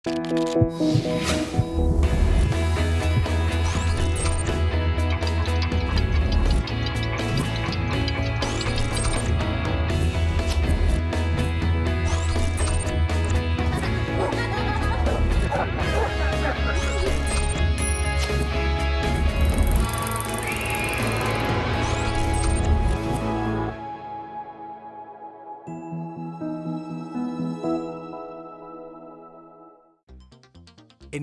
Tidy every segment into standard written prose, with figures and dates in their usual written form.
En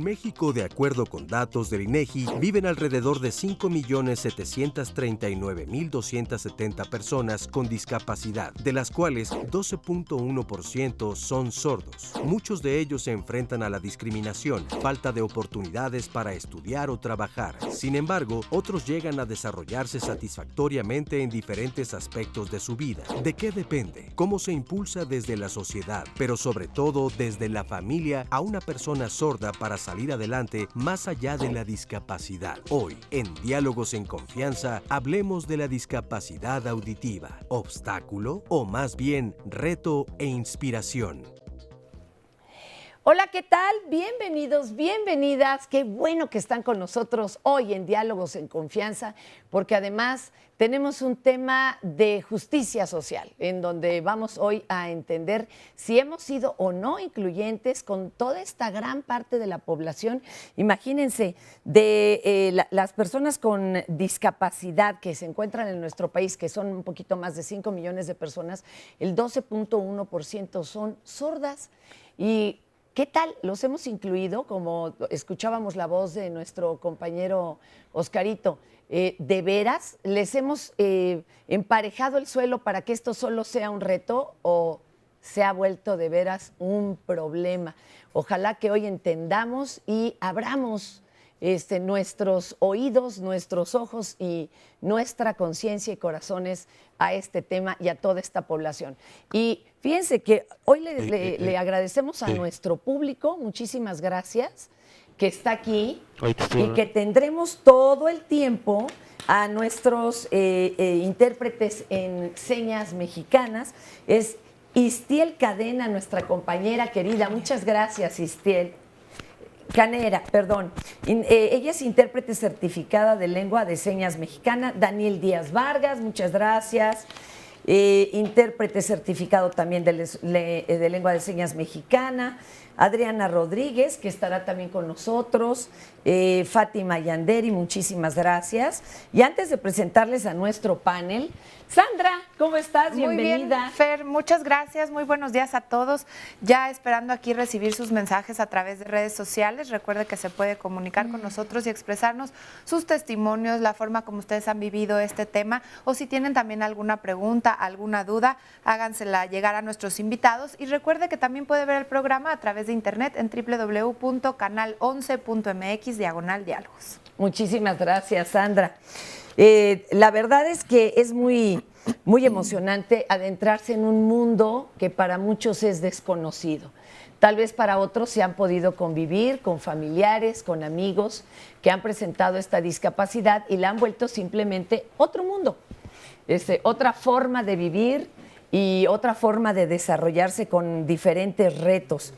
México, de acuerdo con datos del INEGI, viven alrededor de 5.739.270 personas con discapacidad, de las cuales 12.1% son sordos. Muchos de ellos se enfrentan a la discriminación, falta de oportunidades para estudiar o trabajar. Sin embargo, otros llegan a desarrollarse satisfactoriamente en diferentes aspectos de su vida. ¿De qué depende? ¿Cómo se impulsa desde la sociedad, pero sobre todo desde la familia, a una persona sorda para salir adelante más allá de la discapacidad? Hoy, en Diálogos en Confianza, hablemos de la discapacidad auditiva. ¿Obstáculo o más bien reto e inspiración? Hola, ¿qué tal? Bienvenidos, bienvenidas. Qué bueno que están con nosotros hoy en Diálogos en Confianza, porque además tenemos un tema de justicia social, en donde vamos hoy a entender si hemos sido o no incluyentes con toda esta gran parte de la población. Imagínense, de las personas con discapacidad que se encuentran en nuestro país, que son un poquito más de 5 millones de personas, el 12.1% son sordas. Y ¿qué tal? Los hemos incluido, como escuchábamos la voz de nuestro compañero Oscarito. ¿De veras les hemos emparejado el suelo para que esto solo sea un reto o se ha vuelto de veras un problema? Ojalá que hoy entendamos y abramos nuestros oídos, nuestros ojos y nuestra conciencia y corazones a este tema y a toda esta población. Y fíjense que hoy le agradecemos a nuestro público, muchísimas gracias, que está aquí y que tendremos todo el tiempo a nuestros intérpretes en señas mexicanas. Es Istiel Cadena, nuestra compañera querida. Muchas gracias, Istiel. Canera, perdón. Ella es intérprete certificada de lengua de señas mexicana. Daniel Díaz Vargas, muchas gracias. Intérprete certificado también de lengua de señas mexicana. Adriana Rodríguez, que estará también con nosotros. Fátima Yanderi, muchísimas gracias. Y antes de presentarles a nuestro panel, Sandra, ¿cómo estás? Bienvenida. Muy bien, Fer, muchas gracias, muy buenos días a todos. Ya esperando aquí recibir sus mensajes a través de redes sociales. Recuerde que se puede comunicar con nosotros y expresarnos sus testimonios, la forma como ustedes han vivido este tema, o si tienen también alguna pregunta, alguna duda, hágansela llegar a nuestros invitados. Y recuerde que también puede ver el programa a través de internet en www.canal11.mx/diálogos. Muchísimas gracias, Sandra. La verdad es que es muy emocionante adentrarse en un mundo que para muchos es desconocido. Tal vez para otros se han podido convivir con familiares, con amigos que han presentado esta discapacidad y la han vuelto simplemente otro mundo, otra forma de vivir y otra forma de desarrollarse con diferentes retos.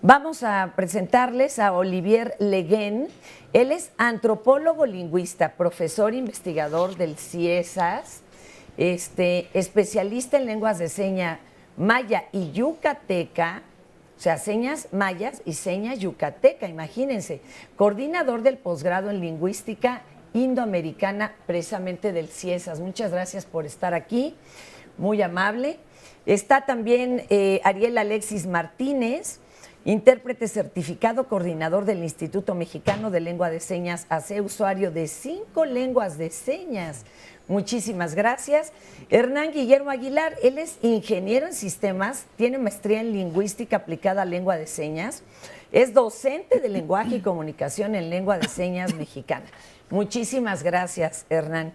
Vamos a presentarles a Olivier Leguén. Él es antropólogo lingüista, profesor investigador del CIESAS, especialista en lenguas de seña maya y yucateca, o sea, señas mayas y señas yucateca, imagínense, coordinador del posgrado en lingüística indoamericana, precisamente del CIESAS. Muchas gracias por estar aquí, muy amable. Está también Ariel Alexis Martínez, intérprete certificado, coordinador del Instituto Mexicano de Lengua de Señas, AC, usuario de 5 lenguas de señas. Muchísimas gracias. Hernán Guillermo Aguilar, él es ingeniero en sistemas, tiene maestría en lingüística aplicada a lengua de señas, es docente de lenguaje y comunicación en lengua de señas mexicana. Muchísimas gracias, Hernán.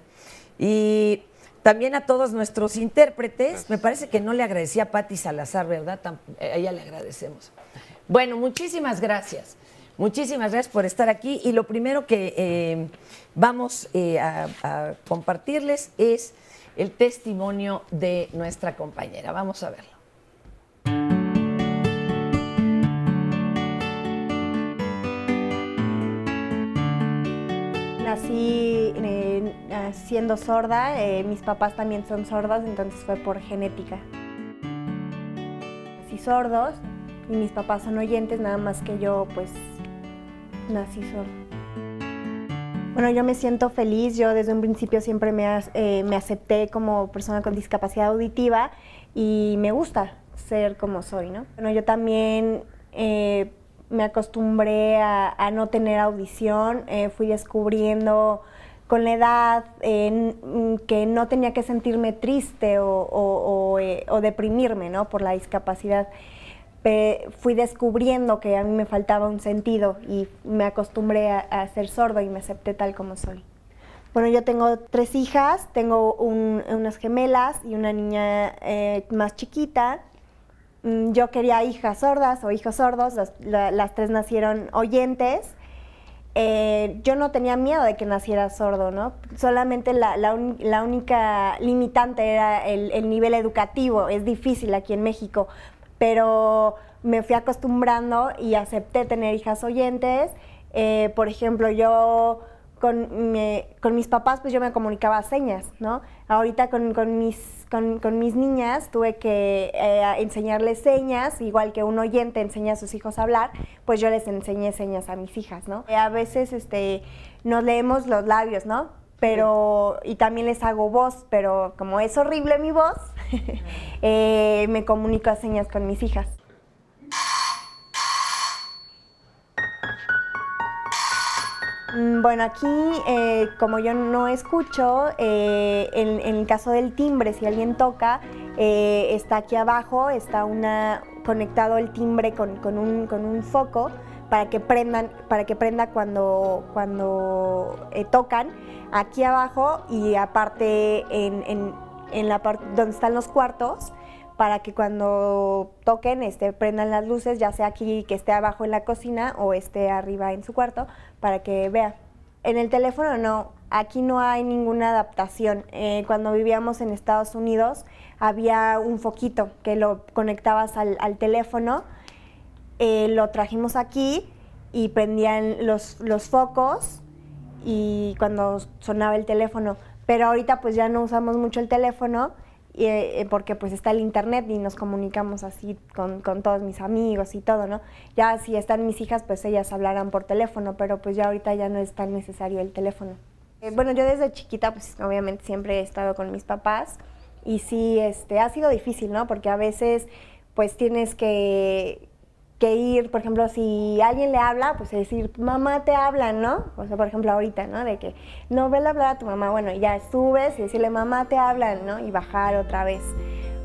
Y también a todos nuestros intérpretes. Gracias. Me parece que no le agradecí a Pati Salazar, ¿verdad? A ella le agradecemos. Bueno, muchísimas gracias. Muchísimas gracias por estar aquí. Y lo primero que vamos a compartirles es el testimonio de nuestra compañera. Vamos a verlo. nací siendo sorda, mis papás también son sordos, entonces fue por genética. Nací sordos y mis papás son oyentes, nada más que yo pues nací sorda. Bueno, yo me siento feliz, yo desde un principio siempre me acepté como persona con discapacidad auditiva y me gusta ser como soy, ¿no? Bueno, yo también me acostumbré a no tener audición, fui descubriendo con la edad que no tenía que sentirme triste o deprimirme, ¿no? Por la discapacidad. Fui descubriendo que a mí me faltaba un sentido y me acostumbré a ser sordo y me acepté tal como soy. Bueno, yo tengo 3 hijas, tengo unas gemelas y una niña más chiquita. Yo quería hijas sordas o hijos sordos, las 3 nacieron oyentes. Yo no tenía miedo de que naciera sordo, ¿no? Solamente la única limitante era el nivel educativo. Es difícil aquí en México, pero me fui acostumbrando y acepté tener hijas oyentes. Por ejemplo, yo con mis papás pues yo me comunicaba a señas, ¿no? Ahorita con mis niñas tuve que enseñarles señas, igual que un oyente enseña a sus hijos a hablar, pues yo les enseñé señas a mis hijas, ¿no? A veces nos leemos los labios, ¿no? Pero, y también les hago voz, pero como es horrible mi voz, me comunico a señas con mis hijas. Bueno, aquí, como yo no escucho, en el caso del timbre, si alguien toca, está aquí abajo, está conectado el timbre con un foco para que prenda cuando tocan aquí abajo y aparte en la parte donde están los cuartos, para que cuando toquen prendan las luces, ya sea aquí que esté abajo en la cocina o esté arriba en su cuarto, para que vea. En el teléfono no, aquí no hay ninguna adaptación. Cuando vivíamos en Estados Unidos había un foquito que lo conectabas al teléfono, lo trajimos aquí y prendían los focos y cuando sonaba el teléfono. Pero ahorita pues ya no usamos mucho el teléfono, porque pues está el internet y nos comunicamos así con todos mis amigos y todo, ¿no? Ya si están mis hijas, pues ellas hablarán por teléfono, pero pues ya ahorita ya no es tan necesario el teléfono. Bueno, yo desde chiquita pues obviamente siempre he estado con mis papás y sí, ha sido difícil, ¿no? Porque a veces pues tienes que ir, por ejemplo, si alguien le habla, pues decir, mamá te hablan, ¿no? O sea, por ejemplo, ahorita, ¿no? De que, no, vele a hablar a tu mamá, bueno, y ya subes y decirle, mamá te hablan, ¿no? Y bajar otra vez.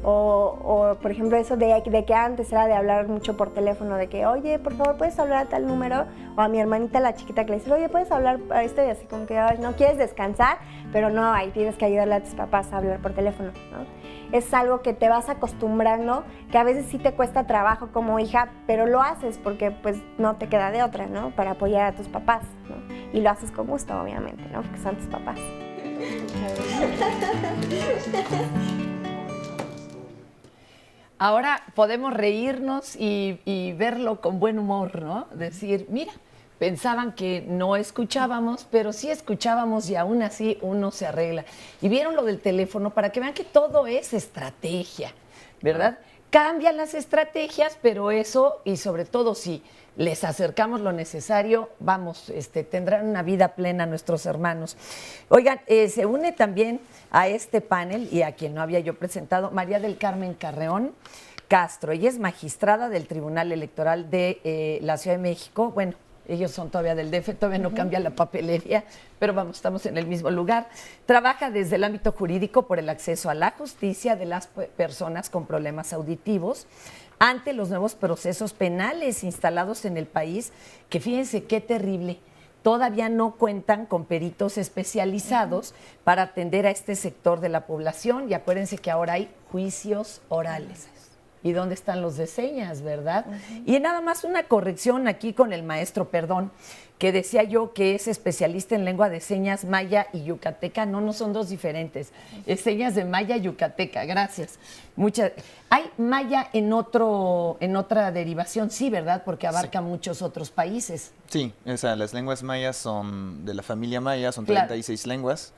O por ejemplo, eso de que antes era de hablar mucho por teléfono, de que, oye, por favor, ¿puedes hablar a tal número? O a mi hermanita, la chiquita, que le dice, oye, ¿puedes hablar a y así como que, ay, no quieres descansar? Pero no, ahí tienes que ayudarle a tus papás a hablar por teléfono, ¿no? Es algo que te vas acostumbrando, que a veces sí te cuesta trabajo como hija, pero lo haces porque pues no te queda de otra, ¿no? Para apoyar a tus papás, ¿no? Y lo haces con gusto, obviamente, ¿no? Porque son tus papás. Ahora podemos reírnos y verlo con buen humor, ¿no? Decir, mira, pensaban que no escuchábamos, pero sí escuchábamos y aún así uno se arregla. Y vieron lo del teléfono para que vean que todo es estrategia, ¿verdad? Cambian las estrategias, pero eso, y sobre todo si les acercamos lo necesario, vamos, tendrán una vida plena nuestros hermanos. Oigan, se une también a este panel, y a quien no había yo presentado, María del Carmen Carreón Castro. Ella es magistrada del Tribunal Electoral de la Ciudad de México. Bueno, ellos son todavía del DF, todavía no cambia la papelería, pero vamos, estamos en el mismo lugar. Trabaja desde el ámbito jurídico por el acceso a la justicia de las personas con problemas auditivos ante los nuevos procesos penales instalados en el país, que fíjense qué terrible, todavía no cuentan con peritos especializados para atender a este sector de la población, y acuérdense que ahora hay juicios orales. y dónde están los de señas, ¿verdad? Y nada más una corrección aquí con el maestro, perdón, que decía yo que es especialista en lengua de señas maya y yucateca. No, no son dos diferentes. Es señas de maya y yucateca, gracias. ¿Hay maya en otra derivación? Sí, ¿verdad? Porque abarca muchos otros países. Sí, o sea, las lenguas mayas son de la familia maya, son Claro. 36 lenguas.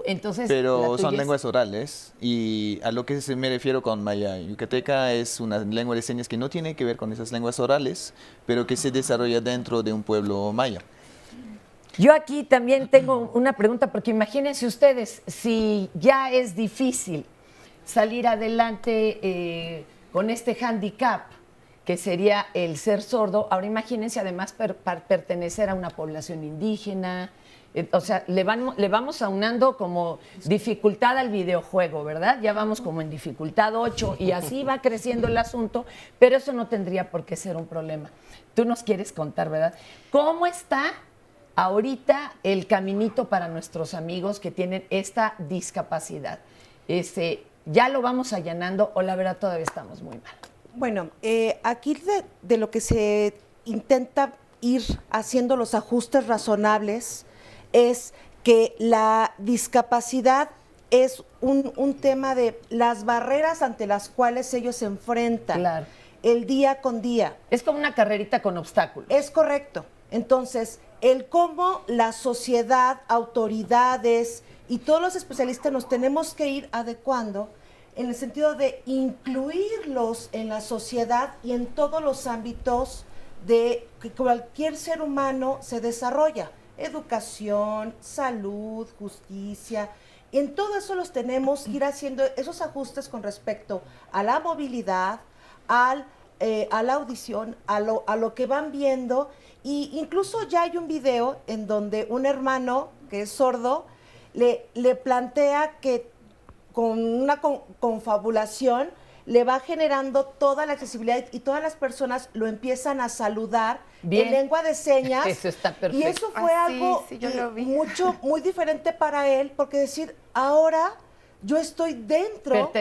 Entonces, Pero la son tuya es- lenguas orales y a lo que me refiero con maya yucateca es una lengua de señas que no tiene que ver con esas lenguas orales, pero que se desarrolla dentro de un pueblo maya. Yo aquí también tengo una pregunta, porque imagínense ustedes, si ya es difícil salir adelante con este handicap, que sería el ser sordo, ahora imagínense además pertenecer a una población indígena, o sea, le vamos aunando como dificultad al videojuego, ¿verdad? Ya vamos como en dificultad 8 y así va creciendo el asunto, pero eso no tendría por qué ser un problema. Tú nos quieres contar, ¿verdad? ¿Cómo está ahorita el caminito para nuestros amigos que tienen esta discapacidad? ¿Ya lo vamos allanando o la verdad todavía estamos muy mal? Bueno, aquí de lo que se intenta ir haciendo los ajustes razonables es que la discapacidad es un tema de las barreras ante las cuales ellos se enfrentan Claro. el día con día. Es como una carrerita con obstáculos. Es correcto. Entonces, el cómo la sociedad, autoridades y todos los especialistas nos tenemos que ir adecuando en el sentido de incluirlos en la sociedad y en todos los ámbitos de que cualquier ser humano se desarrolla. Educación, salud, justicia. En todo eso los tenemos que ir haciendo esos ajustes con respecto a la movilidad, a la audición, a lo que van viendo. Y incluso ya hay un video en donde un hermano que es sordo le plantea que con una confabulación le va generando toda la accesibilidad y todas las personas lo empiezan a saludar Bien. en lengua de señas. Eso está perfecto. Y eso fue Ah, sí, algo sí, yo lo vi. muy diferente para él, porque decir, ahora yo estoy dentro,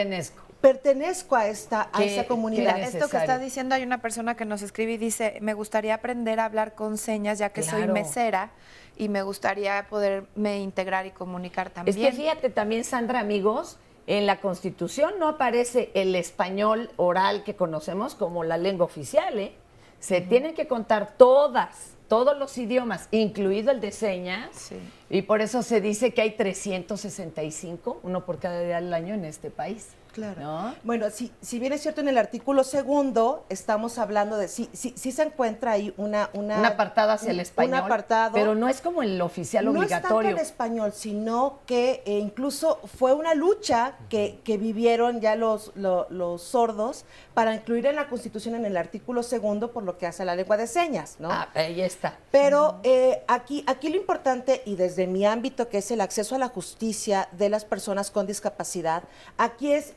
pertenezco a esta comunidad. qué Esto que necesario. está diciendo, hay una persona que nos escribe y dice, me gustaría aprender a hablar con señas ya que soy Claro. mesera y me gustaría poderme integrar y comunicar también. Es que fíjate también, Sandra, amigos, en la Constitución no aparece el español oral que conocemos como la lengua oficial, ¿eh? Se tienen que contar todos los idiomas, incluido el de señas, Sí. y por eso se dice que hay 365, uno por cada día del año en este país. Claro. ¿No? Bueno, si bien es cierto, en el artículo 2 estamos hablando de sí se encuentra ahí Un apartado hacia el español, un apartado, pero no es como el oficial no obligatorio. es tanto el español, sino que incluso fue una lucha que vivieron ya los sordos para incluir en la Constitución en el artículo 2 por lo que hace a la lengua de señas, ¿no? Ah, ahí está. Pero aquí lo importante, y desde mi ámbito, que es el acceso a la justicia de las personas con discapacidad, aquí es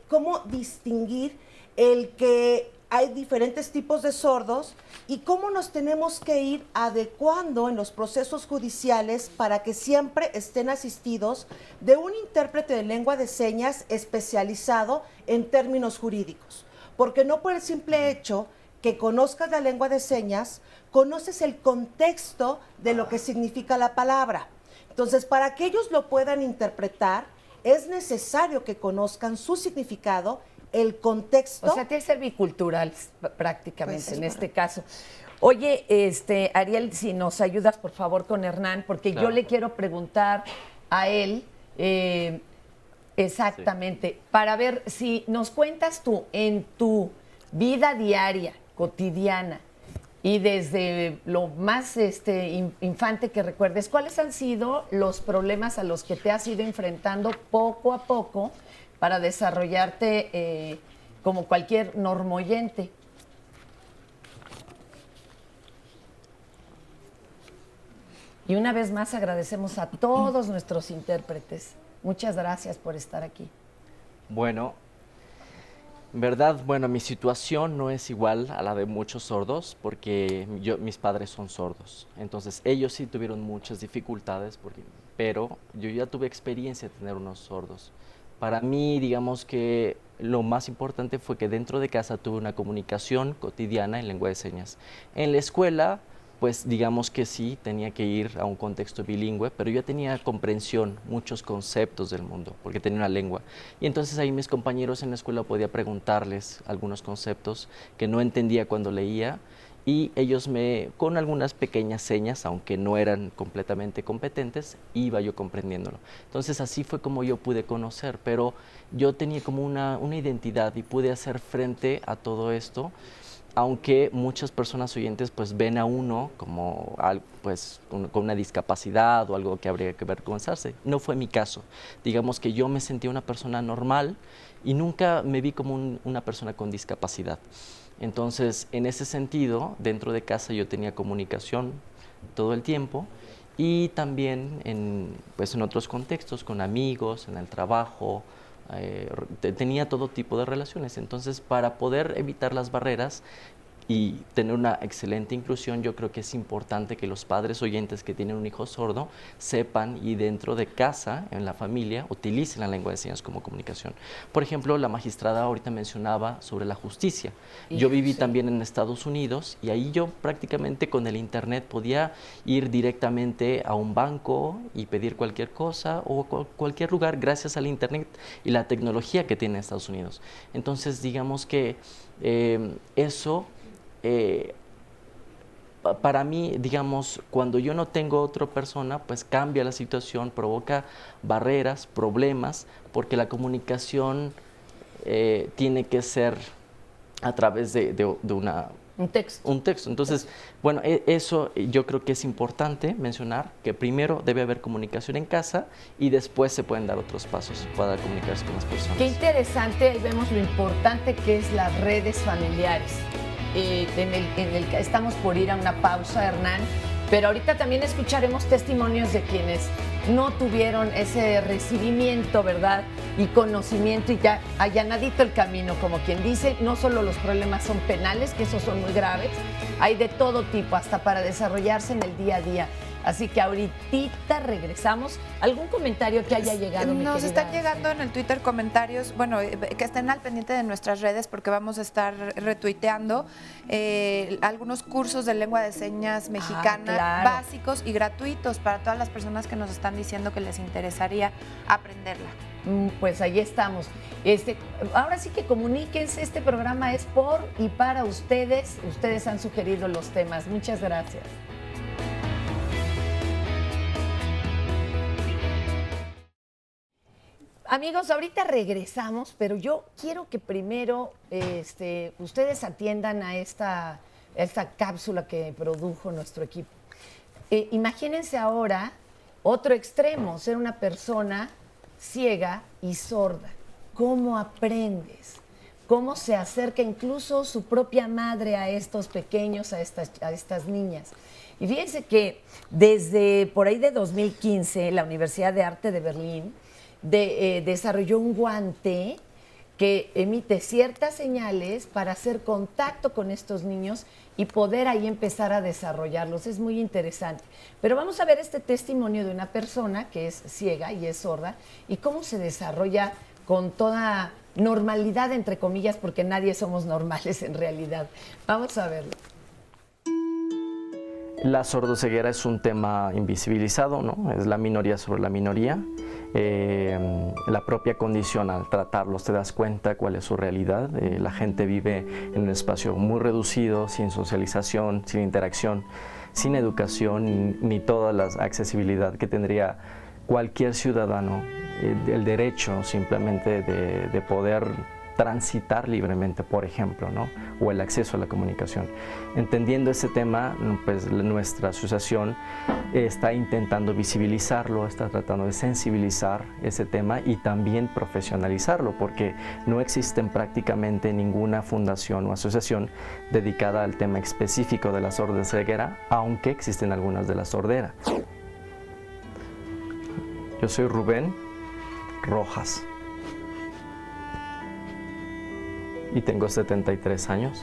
cómo distinguir el que hay diferentes tipos de sordos y cómo nos tenemos que ir adecuando en los procesos judiciales para que siempre estén asistidos de un intérprete de lengua de señas especializado en términos jurídicos. Porque no por el simple hecho que conozcas la lengua de señas, conoces el contexto de lo que significa la palabra. Entonces, para que ellos lo puedan interpretar, es necesario que conozcan su significado, el contexto. O sea, tiene que ser bicultural prácticamente Pues sí, en este caso. Oye, Ariel, si nos ayudas por favor con Hernán, porque Claro. yo le quiero preguntar a él exactamente, para ver si nos cuentas tú en tu vida diaria, cotidiana, y desde lo más infante que recuerdes, ¿cuáles han sido los problemas a los que te has ido enfrentando poco a poco para desarrollarte como cualquier normoyente? Y una vez más agradecemos a todos nuestros intérpretes. Muchas gracias por estar aquí. Bueno, en verdad, bueno, mi situación no es igual a la de muchos sordos porque mis padres son sordos. Entonces, ellos sí tuvieron muchas dificultades, pero yo ya tuve experiencia de tener unos sordos. Para mí, digamos que lo más importante fue que dentro de casa tuve una comunicación cotidiana en lengua de señas. En la escuela, pues digamos que sí, tenía que ir a un contexto bilingüe, pero yo tenía comprensión, muchos conceptos del mundo, porque tenía una lengua. Y entonces ahí mis compañeros en la escuela podía preguntarles algunos conceptos que no entendía cuando leía, y ellos con algunas pequeñas señas, aunque no eran completamente competentes, iba yo comprendiéndolo. Entonces así fue como yo pude conocer, pero yo tenía como una identidad y pude hacer frente a todo esto, aunque muchas personas oyentes pues ven a uno como pues, con una discapacidad o algo que habría que avergonzarse. No fue mi caso. Digamos que yo me sentía una persona normal y nunca me vi como una persona con discapacidad. Entonces, en ese sentido, dentro de casa yo tenía comunicación todo el tiempo y también pues en otros contextos, con amigos, en el trabajo, tenía todo tipo de relaciones. Entonces, para poder evitar las barreras y tener una excelente inclusión, yo creo que es importante que los padres oyentes que tienen un hijo sordo sepan y dentro de casa, en la familia, utilicen la lengua de señas como comunicación. Por ejemplo, la magistrada ahorita mencionaba sobre la justicia. Yo viví también en Estados Unidos y ahí yo prácticamente con el internet podía ir directamente a un banco y pedir cualquier cosa o cualquier lugar gracias al internet y la tecnología que tiene Estados Unidos. Entonces, digamos que eso... para mí, digamos, cuando yo no tengo otra persona, pues cambia la situación, provoca barreras, problemas, porque la comunicación tiene que ser a través de un texto. Un texto. Entonces, bueno, eso yo creo que es importante mencionar, que primero debe haber comunicación en casa y después se pueden dar otros pasos para comunicarse con las personas. Qué interesante, ahí vemos lo importante que es las redes familiares. Estamos por ir a una pausa, Hernán, pero ahorita también escucharemos testimonios de quienes no tuvieron ese recibimiento, ¿verdad? Y conocimiento y ya allanadito el camino, como quien dice. No solo los problemas son penales, que esos son muy graves, hay de todo tipo, hasta para desarrollarse en el día a día. Así que ahorita regresamos. ¿Algún comentario que haya llegado, mi Nos querida? están llegando en el Twitter comentarios, bueno, que estén al pendiente de nuestras redes porque vamos a estar retuiteando algunos cursos de lengua de señas mexicana, claro, básicos y gratuitos para todas las personas que nos están diciendo que les interesaría aprenderla. Pues ahí estamos. Ahora sí que comuníquense, este programa es por y para ustedes. Ustedes han sugerido los temas. Muchas gracias. Amigos, ahorita regresamos, pero yo quiero que primero ustedes atiendan a esta cápsula que produjo nuestro equipo. Imagínense ahora otro extremo, ser una persona ciega y sorda. ¿Cómo aprendes? ¿Cómo se acerca incluso su propia madre a estos pequeños, a estas niñas? Y fíjense que desde por ahí de 2015, la Universidad de Arte de Berlín desarrolló un guante que emite ciertas señales para hacer contacto con estos niños y poder ahí empezar a desarrollarlos. Es muy interesante. Pero vamos a ver este testimonio de una persona que es ciega y es sorda y cómo se desarrolla con toda normalidad, entre comillas, porque nadie somos normales en realidad. Vamos a verlo. La sordoceguera es un tema invisibilizado, ¿no? Es la minoría sobre la minoría. La propia condición, al tratarlos te das cuenta cuál es su realidad. La gente vive en un espacio muy reducido, sin socialización, sin interacción, sin educación, ni toda la accesibilidad que tendría cualquier ciudadano, el derecho simplemente de poder transitar libremente, por ejemplo, ¿no? O el acceso a la comunicación. Entendiendo ese tema, pues nuestra asociación está intentando visibilizarlo, está tratando de sensibilizar ese tema y también profesionalizarlo, porque no existen prácticamente ninguna fundación o asociación dedicada al tema específico de la sordoceguera, aunque existen algunas de la sordera. Yo soy Rubén Rojas y tengo 73 años.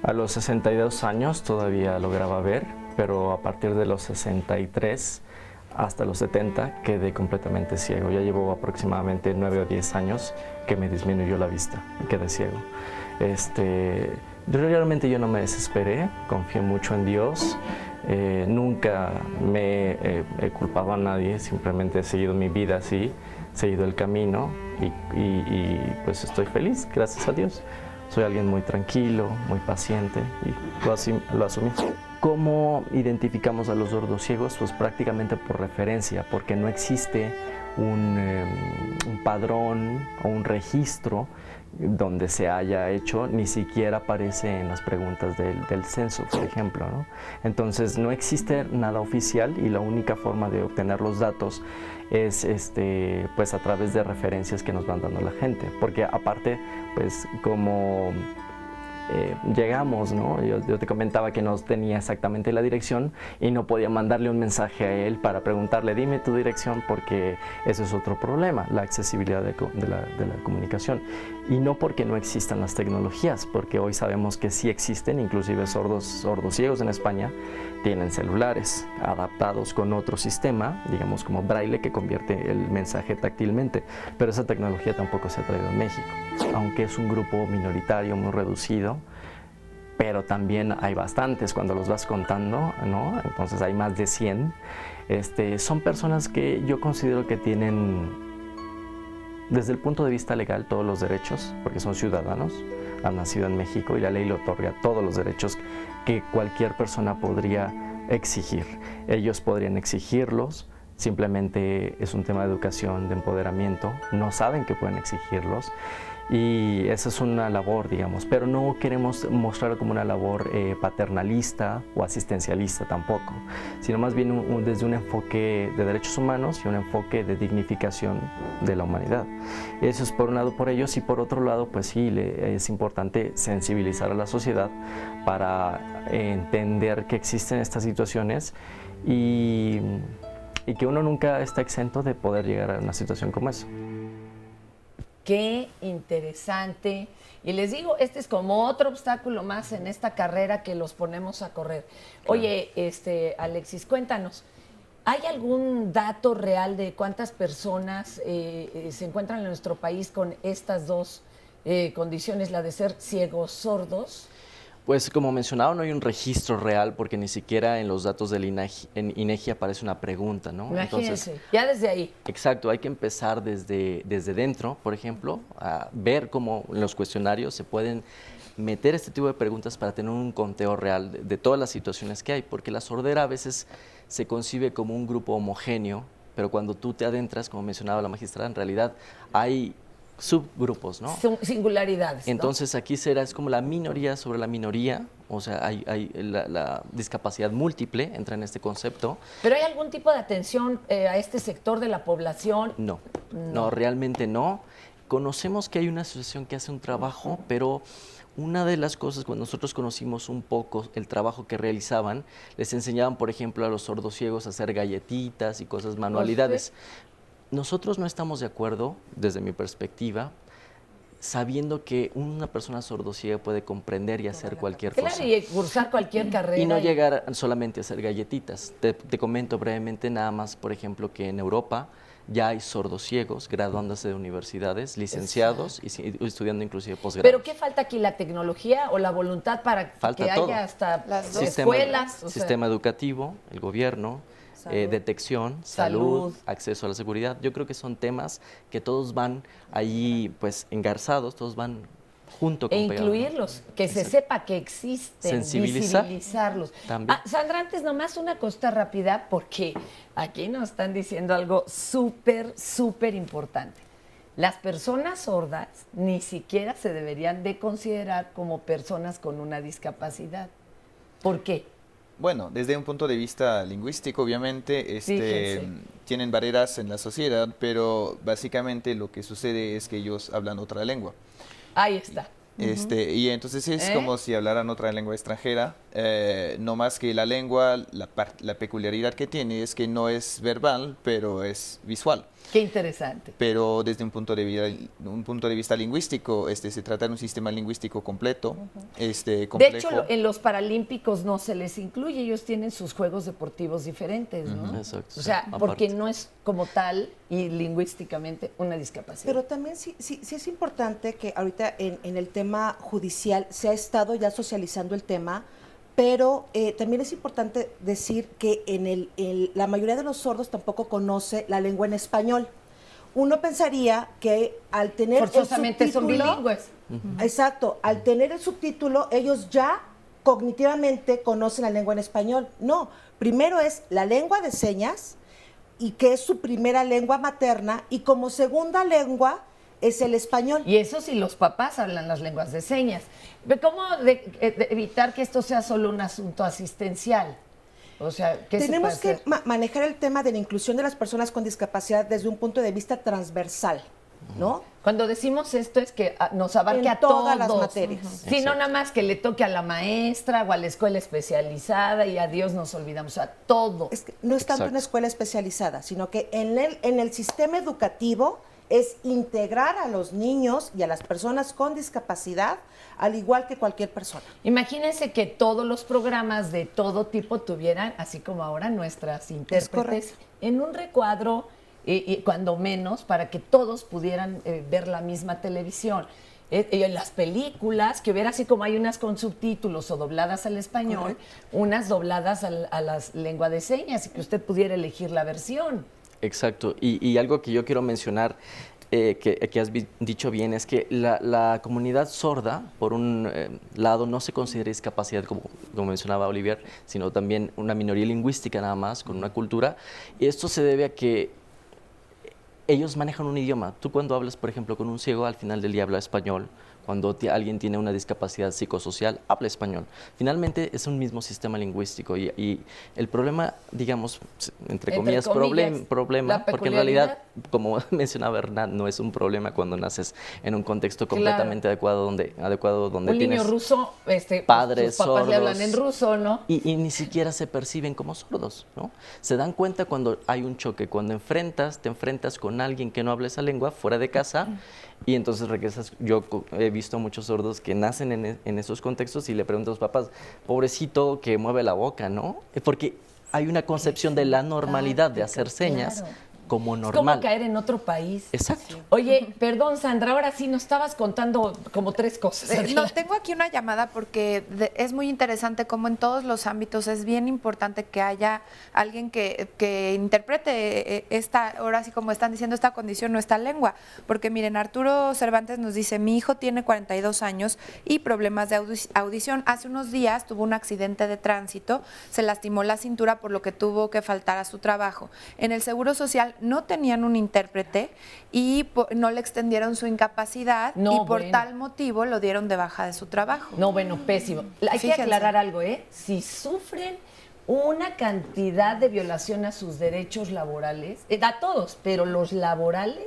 A los 62 años todavía lograba ver, pero a partir de los 63 hasta los 70 quedé completamente ciego. Ya llevo aproximadamente 9 o 10 años que me disminuyó la vista y quedé ciego. Realmente yo no me desesperé, confié mucho en Dios. Nunca me he culpado a nadie, simplemente he seguido mi vida así, he seguido el camino y pues estoy feliz, gracias a Dios. Soy alguien muy tranquilo, muy paciente y lo asumí. ¿Cómo identificamos a los sordos ciegos? Pues prácticamente por referencia, porque no existe un padrón o un registro donde se haya hecho, ni siquiera aparece en las preguntas del censo, por ejemplo, ¿no? Entonces no existe nada oficial y la única forma de obtener los datos es pues a través de referencias que nos van dando la gente, porque aparte pues como llegamos, ¿no? Yo te comentaba que no tenía exactamente la dirección y no podía mandarle un mensaje a él para preguntarle, dime tu dirección, porque ese es otro problema, la accesibilidad de la comunicación. Y no porque no existan las tecnologías, porque hoy sabemos que sí existen, inclusive sordos ciegos en España tienen celulares adaptados con otro sistema, digamos como braille, que convierte el mensaje táctilmente, pero esa tecnología tampoco se ha traído a México, aunque es un grupo minoritario muy reducido, pero también hay bastantes cuando los vas contando, ¿no? Entonces hay más de 100. Son personas que yo considero que tienen, desde el punto de vista legal, todos los derechos, porque son ciudadanos, han nacido en México y la ley le otorga todos los derechos que cualquier persona podría exigir. Ellos podrían exigirlos, simplemente es un tema de educación, de empoderamiento, no saben que pueden exigirlos y esa es una labor, digamos, pero no queremos mostrarlo como una labor paternalista o asistencialista tampoco, sino más bien desde un enfoque de derechos humanos y un enfoque de dignificación de la humanidad. Eso es por un lado por ellos y por otro lado, pues sí, es importante sensibilizar a la sociedad para entender que existen estas situaciones y que uno nunca está exento de poder llegar a una situación como esa. Qué interesante. Y les digo, este es como otro obstáculo más en esta carrera que los ponemos a correr. Claro. Oye, Alexis, cuéntanos, ¿hay algún dato real de cuántas personas se encuentran en nuestro país con estas dos condiciones, la de ser ciegos sordos? Pues como mencionaba, no hay un registro real porque ni siquiera en los datos del INEGI aparece una pregunta, ¿no? Imagínense, entonces, ya desde ahí. Exacto, hay que empezar desde dentro, por ejemplo, a ver cómo en los cuestionarios se pueden meter este tipo de preguntas para tener un conteo real de todas las situaciones que hay, porque la sordera a veces se concibe como un grupo homogéneo, pero cuando tú te adentras, como mencionaba la magistrada, en realidad hay subgrupos, ¿no? Singularidades. Entonces, ¿no? Aquí es como la minoría sobre la minoría, o sea, hay la discapacidad múltiple entra en este concepto. ¿Pero hay algún tipo de atención a este sector de la población? No, realmente no. Conocemos que hay una asociación que hace un trabajo, pero una de las cosas, cuando nosotros conocimos un poco el trabajo que realizaban, les enseñaban, por ejemplo, a los sordos ciegos a hacer galletitas y cosas, manualidades. Nosotros no estamos de acuerdo, desde mi perspectiva, sabiendo que una persona sordociega puede comprender y hacer cualquier cosa. Claro, y cursar cualquier carrera. Y no llegar solamente a hacer galletitas. Te comento brevemente nada más, por ejemplo, que en Europa ya hay sordociegos graduándose de universidades, licenciados y estudiando inclusive posgrado. ¿Pero qué falta aquí, la tecnología o la voluntad para que haya hasta las escuelas? Sistema educativo, el gobierno, detección, salud, acceso a la seguridad. Yo creo que son temas que todos van ahí pues engarzados, todos van junto con incluirlos, que se sepa que existen, visibilizarlos. También. Sandra, antes nomás una cosa rápida, porque aquí nos están diciendo algo súper importante. Las personas sordas ni siquiera se deberían de considerar como personas con una discapacidad. ¿Por qué? Bueno, desde un punto de vista lingüístico, obviamente, tienen barreras en la sociedad, pero básicamente lo que sucede es que ellos hablan otra lengua. Ahí está. Y entonces es como si hablaran otra lengua extranjera, no más que la lengua, la peculiaridad que tiene es que no es verbal, pero es visual. Qué interesante. Pero desde un punto de vista lingüístico, se trata de un sistema lingüístico completo, complejo. De hecho, en los Paralímpicos no se les incluye, ellos tienen sus juegos deportivos diferentes, ¿no? Exacto. O sea, Aparte. porque no es como tal y lingüísticamente una discapacidad. Pero también sí es importante que ahorita en el tema judicial se ha estado ya socializando el tema, pero también es importante decir que la mayoría de los sordos tampoco conoce la lengua en español. Uno pensaría que al tener forzosamente el son subtítulo, bilingües. exacto, al tener el subtítulo, ellos ya cognitivamente conocen la lengua en español. No, primero es la lengua de señas, y que es su primera lengua materna, y como segunda lengua es el español. Y eso sí, los papás hablan las lenguas de señas. ¿Cómo de evitar que esto sea solo un asunto asistencial? O sea, ¿qué Tenemos se puede que hacer? manejar el tema de la inclusión de las personas con discapacidad desde un punto de vista transversal, ¿no? Cuando decimos esto es que nos abarque En a todos. todas las materias. Sí, no nada más que le toque a la maestra o a la escuela especializada y a Dios nos olvidamos, a todo. Es que no es tanto una escuela especializada, sino que en el sistema educativo es integrar a los niños y a las personas con discapacidad al igual que cualquier persona. Imagínense que todos los programas de todo tipo tuvieran, así como ahora nuestras intérpretes, en un recuadro, y cuando menos, para que todos pudieran ver la misma televisión. En las películas, que hubiera así como hay unas con subtítulos o dobladas al español, unas dobladas a la lengua de señas, y que usted pudiera elegir la versión. Exacto, y algo que yo quiero mencionar, que has dicho bien, es que la comunidad sorda, por un lado, no se considera discapacidad, como mencionaba Olivier, sino también una minoría lingüística nada más, con una cultura, y esto se debe a que ellos manejan un idioma. Tú cuando hablas, por ejemplo, con un ciego, al final del día habla español. Cuando alguien tiene una discapacidad psicosocial, habla español. Finalmente es un mismo sistema lingüístico y el problema, digamos, entre comillas, problema, porque en realidad, como mencionaba Hernán, no es un problema cuando naces en un contexto completamente adecuado donde un tienes niño ruso, padres sus papás sordos, le hablan en ruso, ¿no? Y ni siquiera se perciben como sordos, ¿no? Se dan cuenta cuando hay un choque, cuando te enfrentas con alguien que no habla esa lengua fuera de casa, y entonces regresas. Yo he visto muchos sordos que nacen en esos contextos y le pregunto a los papás, pobrecito que mueve la boca, ¿no? Porque hay una concepción de la normalidad de hacer señas como normal. Es como caer en otro país. Exacto. Oye, perdón, Sandra, ahora sí nos estabas contando como 3 cosas. No, tengo aquí una llamada porque es muy interesante como en todos los ámbitos es bien importante que haya alguien que interprete ahora sí como están diciendo, esta condición o esta lengua. Porque miren, Arturo Cervantes nos dice, mi hijo tiene 42 años y problemas de audición. Hace unos días tuvo un accidente de tránsito, se lastimó la cintura por lo que tuvo que faltar a su trabajo. En el Seguro Social no tenían un intérprete y no le extendieron su incapacidad y por tal motivo lo dieron de baja de su trabajo. No, bueno, pésimo. Hay que aclarar algo, ¿eh? Si sufren una cantidad de violación a sus derechos laborales, a todos, pero los laborales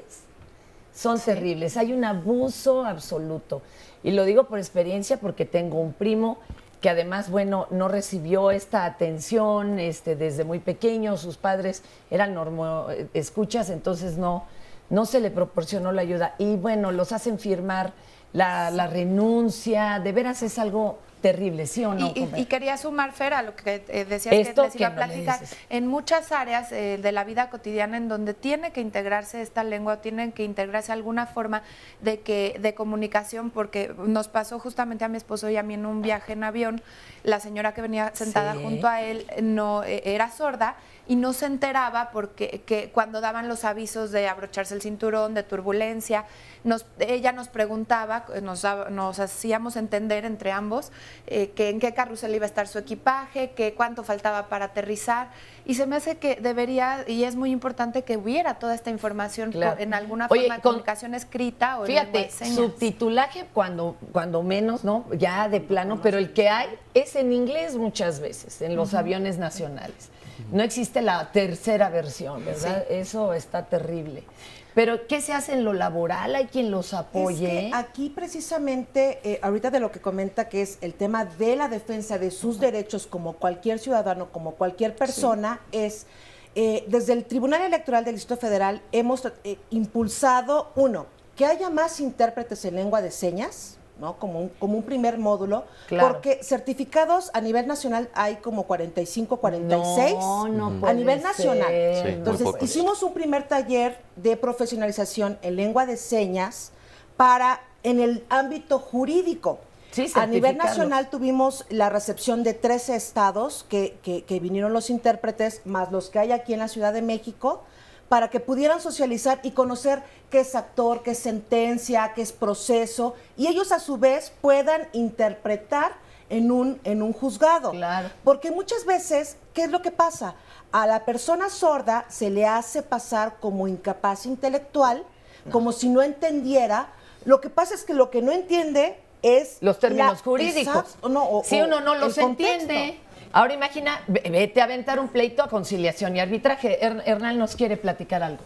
son terribles. Hay un abuso absoluto. Y lo digo por experiencia porque tengo un primo que además, bueno, no recibió esta atención desde muy pequeño, sus padres eran escuchas, entonces no se le proporcionó la ayuda. Y bueno, los hacen firmar la renuncia, de veras es algo terrible, ¿sí o no? Y quería sumar, Fer, a lo que decías que les iba a platicar. En muchas áreas de la vida cotidiana en donde tiene que integrarse esta lengua, tiene que integrarse alguna forma de comunicación, porque nos pasó justamente a mi esposo y a mí en un viaje en avión, la señora que venía sentada junto a él no era sorda y no se enteraba porque cuando daban los avisos de abrocharse el cinturón, de turbulencia, ella nos preguntaba, nos hacíamos entender entre ambos que en qué carrusel iba a estar su equipaje, que cuánto faltaba para aterrizar, y se me hace que debería, y es muy importante que hubiera toda esta información en alguna forma de comunicación escrita o fíjate, en señas. Subtitulaje cuando menos, ¿no? Ya de plano, pero el que hay es en inglés muchas veces, en los aviones nacionales. No existe la tercera versión, ¿verdad? Eso está terrible. Pero ¿qué se hace en lo laboral? ¿Hay quien los apoye? Es que aquí precisamente, ahorita de lo que comenta, que es el tema de la defensa de sus derechos como cualquier ciudadano, como cualquier persona, es desde el Tribunal Electoral del Distrito Federal hemos impulsado, uno, que haya más intérpretes en lengua de señas, ¿no? Como un primer módulo, Claro. porque certificados a nivel nacional hay como 45, 46 No a puede nivel nacional. ser. Sí, muy Entonces, pocos. hicimos un primer taller de profesionalización en lengua de señas para en el ámbito jurídico. Sí, A nivel certificarlos. nacional tuvimos la recepción de 13 estados que vinieron los intérpretes, más los que hay aquí en la Ciudad de México, para que pudieran socializar y conocer qué es actor, qué es sentencia, qué es proceso, y ellos a su vez puedan interpretar en un juzgado. Claro. Porque muchas veces, ¿qué es lo que pasa? A la persona sorda se le hace pasar como incapaz intelectual, como si no entendiera. Lo que pasa es que lo que no entiende es Los términos jurídicos. Exacto, no, si uno no los el contexto. entiende. Ahora imagina, vete a aventar un pleito a conciliación y arbitraje. Hernán nos quiere platicar algo.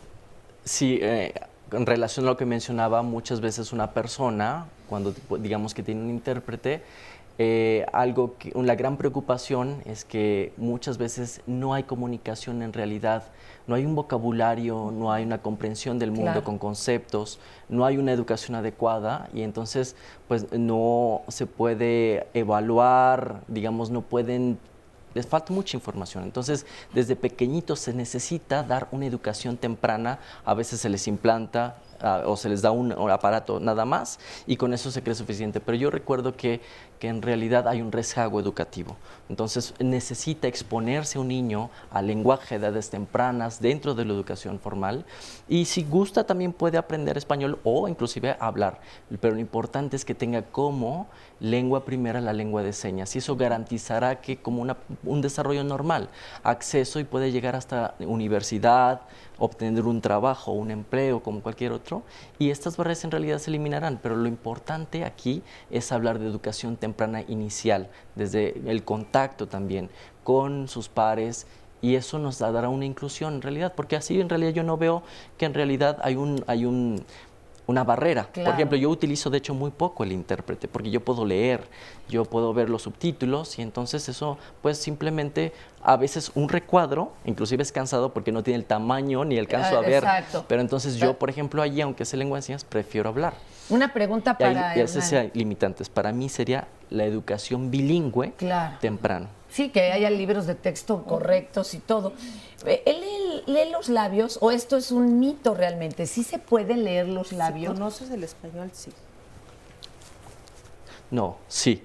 Sí, en relación a lo que mencionaba, muchas veces una persona, cuando digamos que tiene un intérprete, la gran preocupación es que muchas veces no hay comunicación en realidad, no hay un vocabulario, no hay una comprensión del mundo Claro. con conceptos, no hay una educación adecuada y entonces pues no se puede evaluar, digamos, les falta mucha información. Entonces, desde pequeñitos se necesita dar una educación temprana, a veces se les implanta o se les da un aparato nada más y con eso se cree suficiente. Pero yo recuerdo que en realidad hay un rezago educativo. Entonces, necesita exponerse un niño al lenguaje de edades tempranas dentro de la educación formal y si gusta también puede aprender español o inclusive hablar. Pero lo importante es que tenga como lengua primera la lengua de señas y eso garantizará que como un desarrollo normal, acceso y puede llegar hasta universidad, obtener un trabajo, un empleo como cualquier otro y estas barreras en realidad se eliminarán, pero lo importante aquí es hablar de educación temprana inicial, desde el contacto también con sus pares y eso nos dará una inclusión en realidad, porque así en realidad yo no veo que en realidad hay una barrera. Claro. Por ejemplo, yo utilizo de hecho muy poco el intérprete porque yo puedo leer, yo puedo ver los subtítulos y entonces eso pues simplemente a veces un recuadro, inclusive es cansado porque no tiene el tamaño ni alcanzo a ver. Exacto. Pero entonces yo, por ejemplo, allí, aunque sé lengua de señas, prefiero hablar. Una pregunta Y para ahí, esas Hernán. sean limitantes. Para mí sería la educación bilingüe Claro. temprano. Sí, que haya libros de texto correctos y todo. ¿Él lee los labios o esto es un mito realmente? ¿Sí se pueden leer los Si labios? conoces el español, sí. No, sí.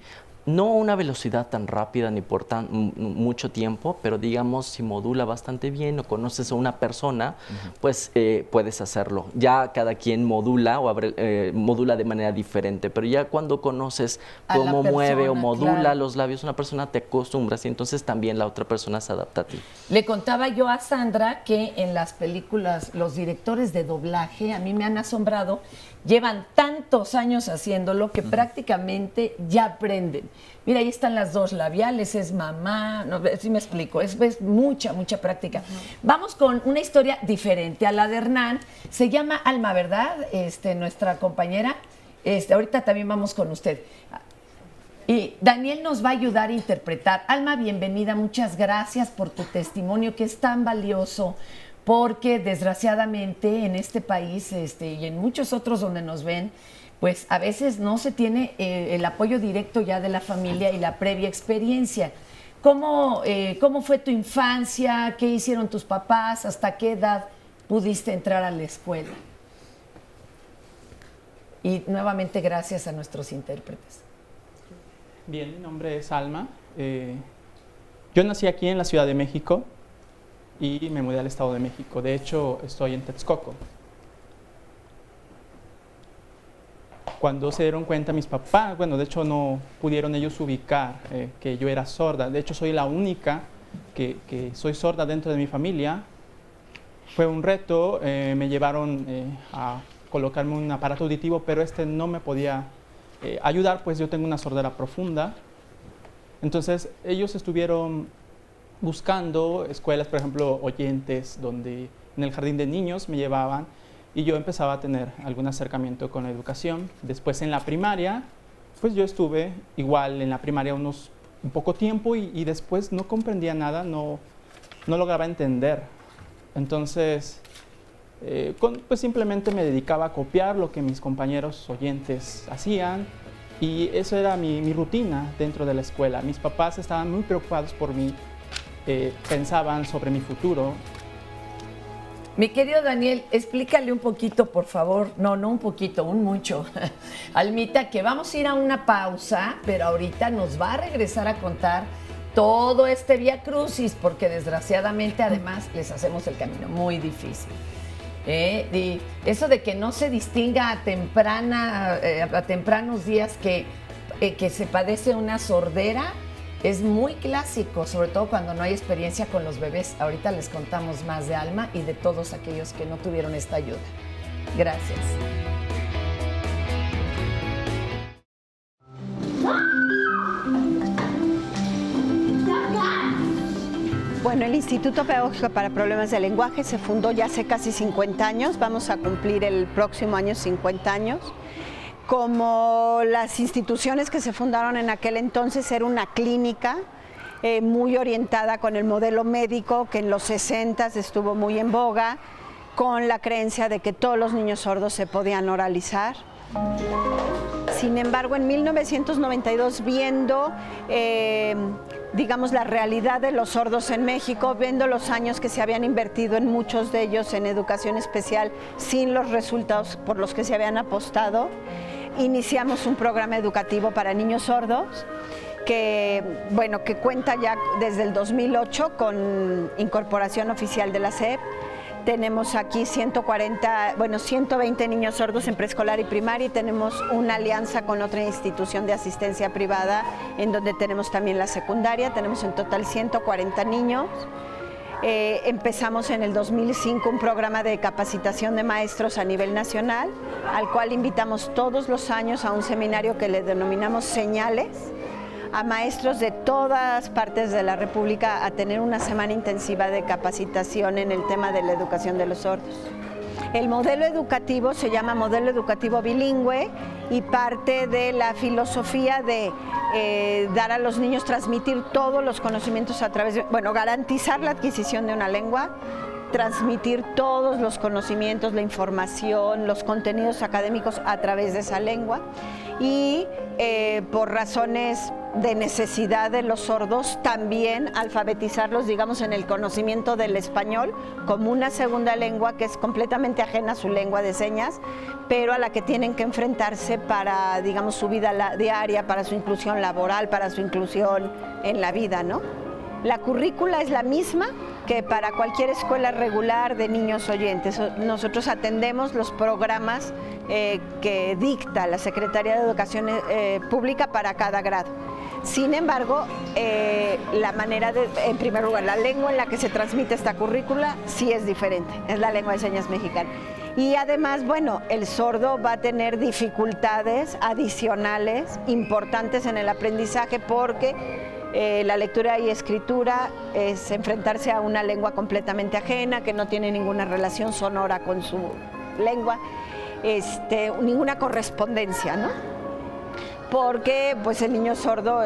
No a una velocidad tan rápida ni por mucho tiempo, pero digamos, si modula bastante bien o conoces a una persona, pues puedes hacerlo. Ya cada quien modula o modula de manera diferente, pero ya cuando conoces A la cómo mueve o persona, modula claro. los labios una persona, te acostumbras y entonces también la otra persona se adapta a ti. Le contaba yo a Sandra que en las películas los directores de doblaje, a mí me han asombrado, llevan tantos años haciéndolo que prácticamente ya aprenden. Mira, ahí están las dos labiales, es mamá, no, sí me explico, es mucha práctica. Vamos con una historia diferente a la de Hernán, se llama Alma, ¿verdad? Nuestra compañera, ahorita también vamos con usted. Y Daniel nos va a ayudar a interpretar. Alma, bienvenida, muchas gracias por tu testimonio que es tan valioso, porque desgraciadamente en este país y en muchos otros donde nos ven, pues a veces no se tiene el apoyo directo ya de la familia y la previa experiencia. ¿Cómo fue tu infancia? ¿Qué hicieron tus papás? ¿Hasta qué edad pudiste entrar a la escuela? Y nuevamente gracias a nuestros intérpretes. Bien, mi nombre es Alma. Yo nací aquí en la Ciudad de México y me mudé al Estado de México. De hecho, estoy en Texcoco. Cuando se dieron cuenta mis papás, bueno, de hecho no pudieron ellos ubicar que yo era sorda. De hecho, soy la única que soy sorda dentro de mi familia. Fue un reto, me llevaron a colocarme un aparato auditivo, pero no me podía ayudar, pues yo tengo una sordera profunda. Entonces, ellos estuvieron buscando escuelas, por ejemplo, oyentes, donde en el jardín de niños me llevaban y yo empezaba a tener algún acercamiento con la educación. Después en la primaria, pues yo estuve igual en la primaria un poco tiempo y después no comprendía nada, no lograba entender. Entonces, pues simplemente me dedicaba a copiar lo que mis compañeros oyentes hacían y eso era mi rutina dentro de la escuela. Mis papás estaban muy preocupados por mí, pensaban sobre mi futuro. Mi querido Daniel, explícale un poquito, por favor, no un poquito, un mucho, Almita, que vamos a ir a una pausa, pero ahorita nos va a regresar a contar todo este Vía Crucis, porque desgraciadamente además les hacemos el camino muy difícil. Y eso de que no se distinga a tempranos días que se padece una sordera, es muy clásico, sobre todo cuando no hay experiencia con los bebés. Ahorita les contamos más de Alma y de todos aquellos que no tuvieron esta ayuda. Gracias. Bueno, el Instituto Pedagógico para Problemas de Lenguaje se fundó ya hace casi 50 años. Vamos a cumplir el próximo año 50 años. Como las instituciones que se fundaron en aquel entonces, era una clínica muy orientada con el modelo médico que en los 60 estuvo muy en boga, con la creencia de que todos los niños sordos se podían oralizar. Sin embargo, en 1992, viendo digamos, la realidad de los sordos en México, viendo los años que se habían invertido en muchos de ellos en educación especial sin los resultados por los que se habían apostado, iniciamos un programa educativo para niños sordos que cuenta ya desde el 2008 con incorporación oficial de la SEP. Tenemos aquí 120 niños sordos en preescolar y primaria y tenemos una alianza con otra institución de asistencia privada en donde tenemos también la secundaria. Tenemos en total 140 niños. Empezamos en el 2005 un programa de capacitación de maestros a nivel nacional, al cual invitamos todos los años a un seminario que le denominamos Señales, a maestros de todas partes de la República a tener una semana intensiva de capacitación en el tema de la educación de los sordos. El modelo educativo se llama modelo educativo bilingüe y parte de la filosofía de dar a los niños, transmitir todos los conocimientos a través de, garantizar la adquisición de una lengua, transmitir todos los conocimientos, la información, los contenidos académicos a través de esa lengua y por razones de necesidad de los sordos también alfabetizarlos, digamos, en el conocimiento del español como una segunda lengua que es completamente ajena a su lengua de señas, pero a la que tienen que enfrentarse para, digamos, su vida diaria, para su inclusión laboral, para su inclusión en la vida, ¿no? La currícula es la misma que para cualquier escuela regular de niños oyentes. Nosotros atendemos los programas que dicta la Secretaría de Educación Pública para cada grado. Sin embargo, la manera en primer lugar, la lengua en la que se transmite esta currícula sí es diferente, es la lengua de señas mexicana. Y además, el sordo va a tener dificultades adicionales importantes en el aprendizaje porque la lectura y escritura es enfrentarse a una lengua completamente ajena, que no tiene ninguna relación sonora con su lengua, ninguna correspondencia, ¿no? Porque el niño sordo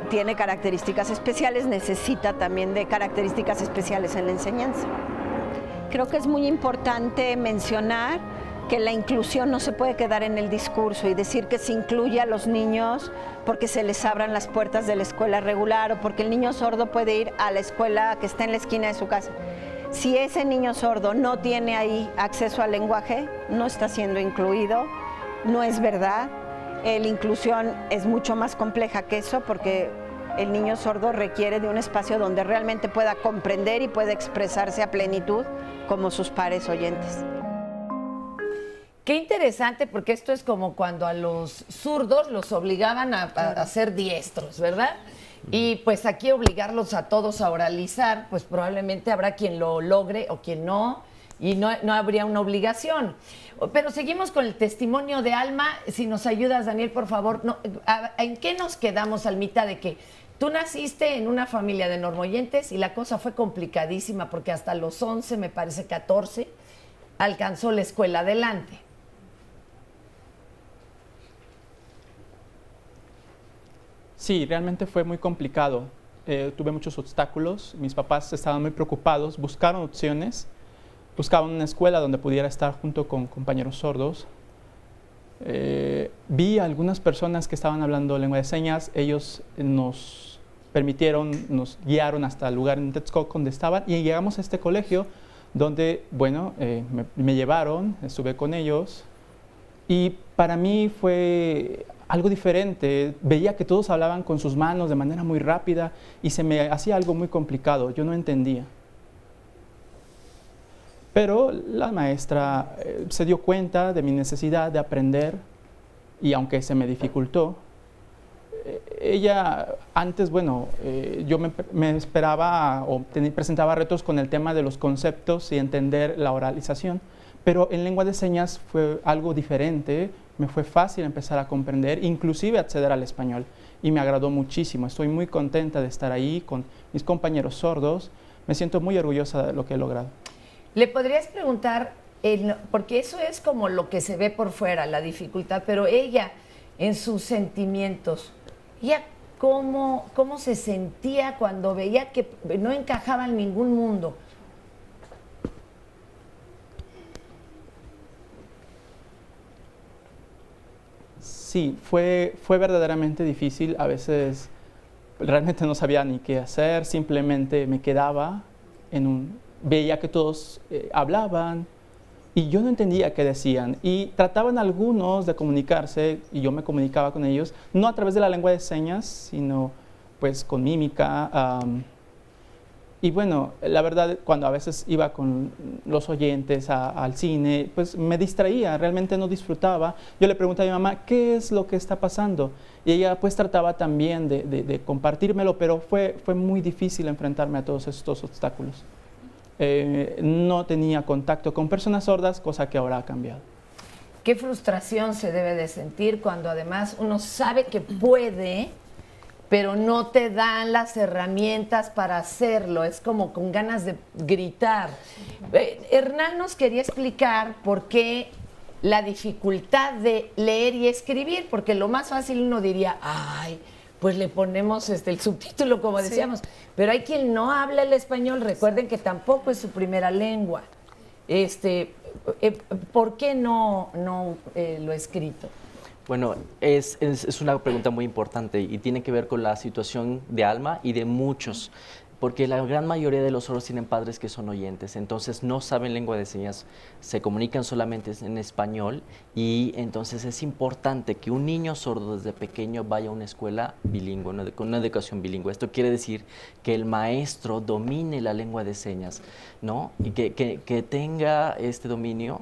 tiene características especiales, necesita también de características especiales en la enseñanza. Creo que es muy importante mencionar que la inclusión no se puede quedar en el discurso y decir que se incluye a los niños porque se les abran las puertas de la escuela regular o porque el niño sordo puede ir a la escuela que está en la esquina de su casa. Si ese niño sordo no tiene ahí acceso al lenguaje, no está siendo incluido, no es verdad. La inclusión es mucho más compleja que eso porque el niño sordo requiere de un espacio donde realmente pueda comprender y pueda expresarse a plenitud como sus pares oyentes. Qué interesante, porque esto es como cuando a los zurdos los obligaban a ser diestros, ¿verdad? Y pues aquí obligarlos a todos a oralizar, pues probablemente habrá quien lo logre o quien no, y no habría una obligación. Pero seguimos con el testimonio de Alma. Si nos ayudas, Daniel, por favor. ¿En qué nos quedamos, Almita, de que tú naciste en una familia de normoyentes y la cosa fue complicadísima porque hasta los 11, me parece 14, alcanzó la escuela adelante. Sí, realmente fue muy complicado. Tuve muchos obstáculos, mis papás estaban muy preocupados, buscaron opciones, buscaban una escuela donde pudiera estar junto con compañeros sordos. Vi a algunas personas que estaban hablando lengua de señas, ellos nos permitieron, nos guiaron hasta el lugar en Texcoco donde estaban y llegamos a este colegio donde, bueno, me llevaron, estuve con ellos y para mí fue algo diferente. Veía que todos hablaban con sus manos de manera muy rápida y se me hacía algo muy complicado, yo no entendía. Pero la maestra se dio cuenta de mi necesidad de aprender y aunque se me dificultó, ella antes, bueno, yo me esperaba o presentaba retos con el tema de los conceptos y entender la oralización, pero en lengua de señas fue algo diferente, me fue fácil empezar a comprender, inclusive acceder al español y me agradó muchísimo. Estoy muy contenta de estar ahí con mis compañeros sordos, me siento muy orgullosa de lo que he logrado. Le podrías preguntar, porque eso es como lo que se ve por fuera, la dificultad, pero ella, en sus sentimientos, ella cómo se sentía cuando veía que no encajaba en ningún mundo. Sí, fue verdaderamente difícil, a veces realmente no sabía ni qué hacer, simplemente me quedaba veía que todos hablaban y yo no entendía qué decían y trataban algunos de comunicarse y yo me comunicaba con ellos, no a través de la lengua de señas, sino pues con mímica. Y bueno, la verdad, cuando a veces iba con los oyentes al cine, pues me distraía, realmente no disfrutaba. Yo le preguntaba a mi mamá, ¿qué es lo que está pasando? Y ella pues trataba también de compartírmelo, pero fue muy difícil enfrentarme a todos estos obstáculos. No tenía contacto con personas sordas, cosa que ahora ha cambiado. Qué frustración se debe de sentir cuando además uno sabe que puede, pero no te dan las herramientas para hacerlo. Es como con ganas de gritar. Hernán nos quería explicar por qué la dificultad de leer y escribir, porque lo más fácil uno diría, ay, pues le ponemos el subtítulo, como decíamos. Sí. Pero hay quien no habla el español, recuerden que tampoco es su primera lengua. ¿Por qué no lo he escrito? Bueno, es una pregunta muy importante y tiene que ver con la situación de Alma y de muchos, porque la gran mayoría de los sordos tienen padres que son oyentes, entonces no saben lengua de señas, se comunican solamente en español y entonces es importante que un niño sordo desde pequeño vaya a una escuela bilingüe, con una educación bilingüe. Esto quiere decir que el maestro domine la lengua de señas, ¿no? Y que tenga este dominio.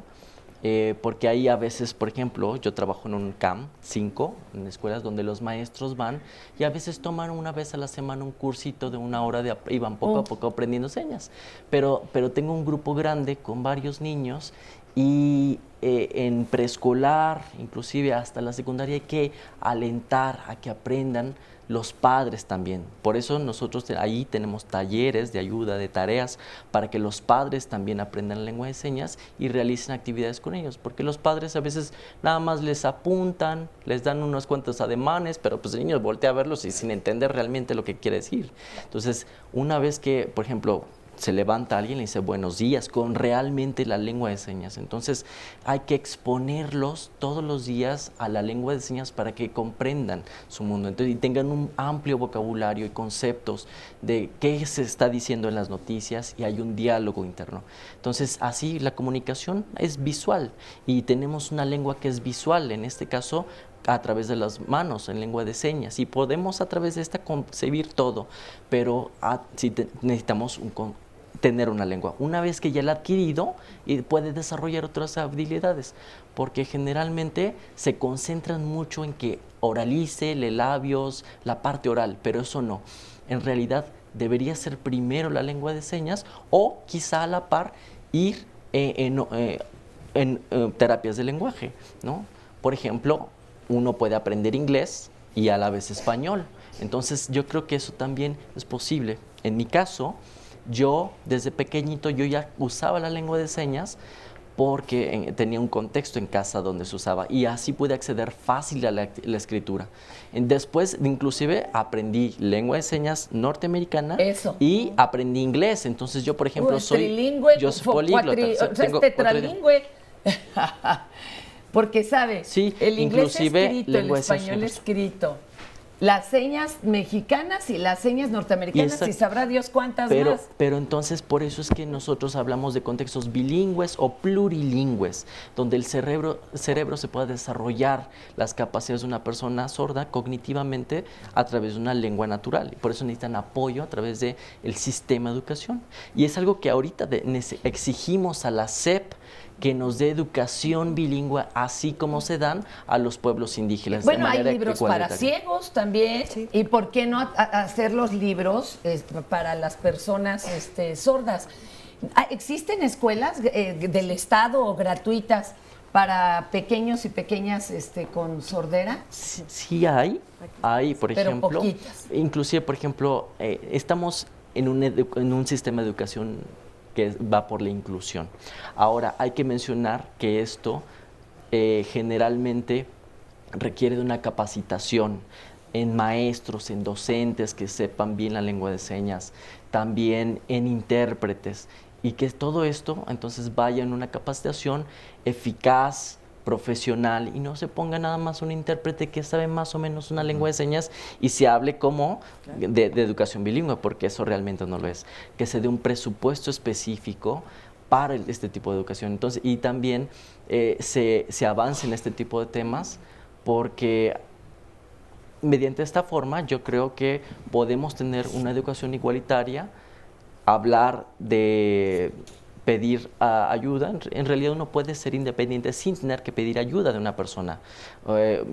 Porque ahí a veces, por ejemplo, yo trabajo en un CAM 5, en escuelas donde los maestros van y a veces toman una vez a la semana un cursito de 1 hora y van poco a poco aprendiendo señas. Pero tengo un grupo grande con varios niños y en preescolar, inclusive hasta la secundaria, hay que alentar a que aprendan los padres también. Por eso nosotros ahí tenemos talleres de ayuda, de tareas, para que los padres también aprendan lengua de señas y realicen actividades con ellos, porque los padres a veces nada más les apuntan, les dan unos cuantos ademanes, pero pues el niño voltea a verlos y sin entender realmente lo que quiere decir. Entonces, una vez que, por ejemplo, se levanta alguien y le dice buenos días con realmente la lengua de señas. Entonces hay que exponerlos todos los días a la lengua de señas para que comprendan su mundo. Entonces, y tengan un amplio vocabulario y conceptos de qué se está diciendo en las noticias y hay un diálogo interno. Entonces así la comunicación es visual y tenemos una lengua que es visual, en este caso a través de las manos, en lengua de señas, y podemos a través de esta concebir todo, pero necesitamos tener una lengua. Una vez que ya la ha adquirido, y puede desarrollar otras habilidades, porque generalmente se concentran mucho en que oralice, lee labios, la parte oral, pero eso no. En realidad debería ser primero la lengua de señas o quizá a la par ir en terapias de lenguaje, ¿no? Por ejemplo, uno puede aprender inglés y a la vez español. Entonces yo creo que eso también es posible. En mi caso, yo desde pequeñito yo ya usaba la lengua de señas porque tenía un contexto en casa donde se usaba y así pude acceder fácil a la escritura. Después, inclusive, aprendí lengua de señas norteamericana y aprendí inglés. Entonces yo, por ejemplo, soy políglota. Tetralingüe. Porque, ¿sabe? Sí, el inglés escrito, el lengua de señas español escrito, las señas mexicanas y las señas norteamericanas, y sabrá Dios cuántas más. Pero entonces, por eso es que nosotros hablamos de contextos bilingües o plurilingües, donde el cerebro se pueda desarrollar las capacidades de una persona sorda cognitivamente a través de una lengua natural. Y por eso necesitan apoyo a través del sistema de educación. Y es algo que ahorita exigimos a la SEP, que nos dé educación bilingüe, así como se dan a los pueblos indígenas. Bueno, hay libros para ciegos también, y ¿por qué no hacer los libros para las personas sordas? ¿Existen escuelas del Estado o gratuitas para pequeños y pequeñas con sordera? Sí hay, por ejemplo, poquitas. Inclusive, por ejemplo, estamos en un sistema de educación que va por la inclusión. Ahora, hay que mencionar que esto generalmente requiere de una capacitación en maestros, en docentes que sepan bien la lengua de señas, también en intérpretes, y que todo esto entonces vaya en una capacitación eficaz, profesional, y no se ponga nada más un intérprete que sabe más o menos una lengua de señas y se hable como de educación bilingüe, porque eso realmente no lo es. Que se dé un presupuesto específico para este tipo de educación. Entonces, y también se avance en este tipo de temas, porque mediante esta forma yo creo que podemos tener una educación igualitaria, hablar de pedir ayuda. En realidad uno puede ser independiente sin tener que pedir ayuda de una persona.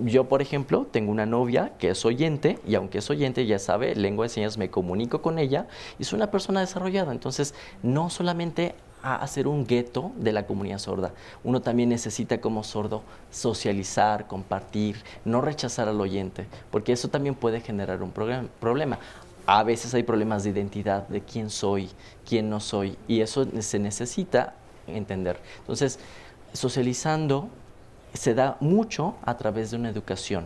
Yo, por ejemplo, tengo una novia que es oyente, y aunque es oyente, ya sabe lengua de señas, me comunico con ella, y es una persona desarrollada. Entonces, no solamente hacer un gueto de la comunidad sorda, uno también necesita como sordo socializar, compartir, no rechazar al oyente, porque eso también puede generar un problema. A veces hay problemas de identidad, de quién soy, quién no soy, y eso se necesita entender. Entonces, socializando se da mucho a través de una educación.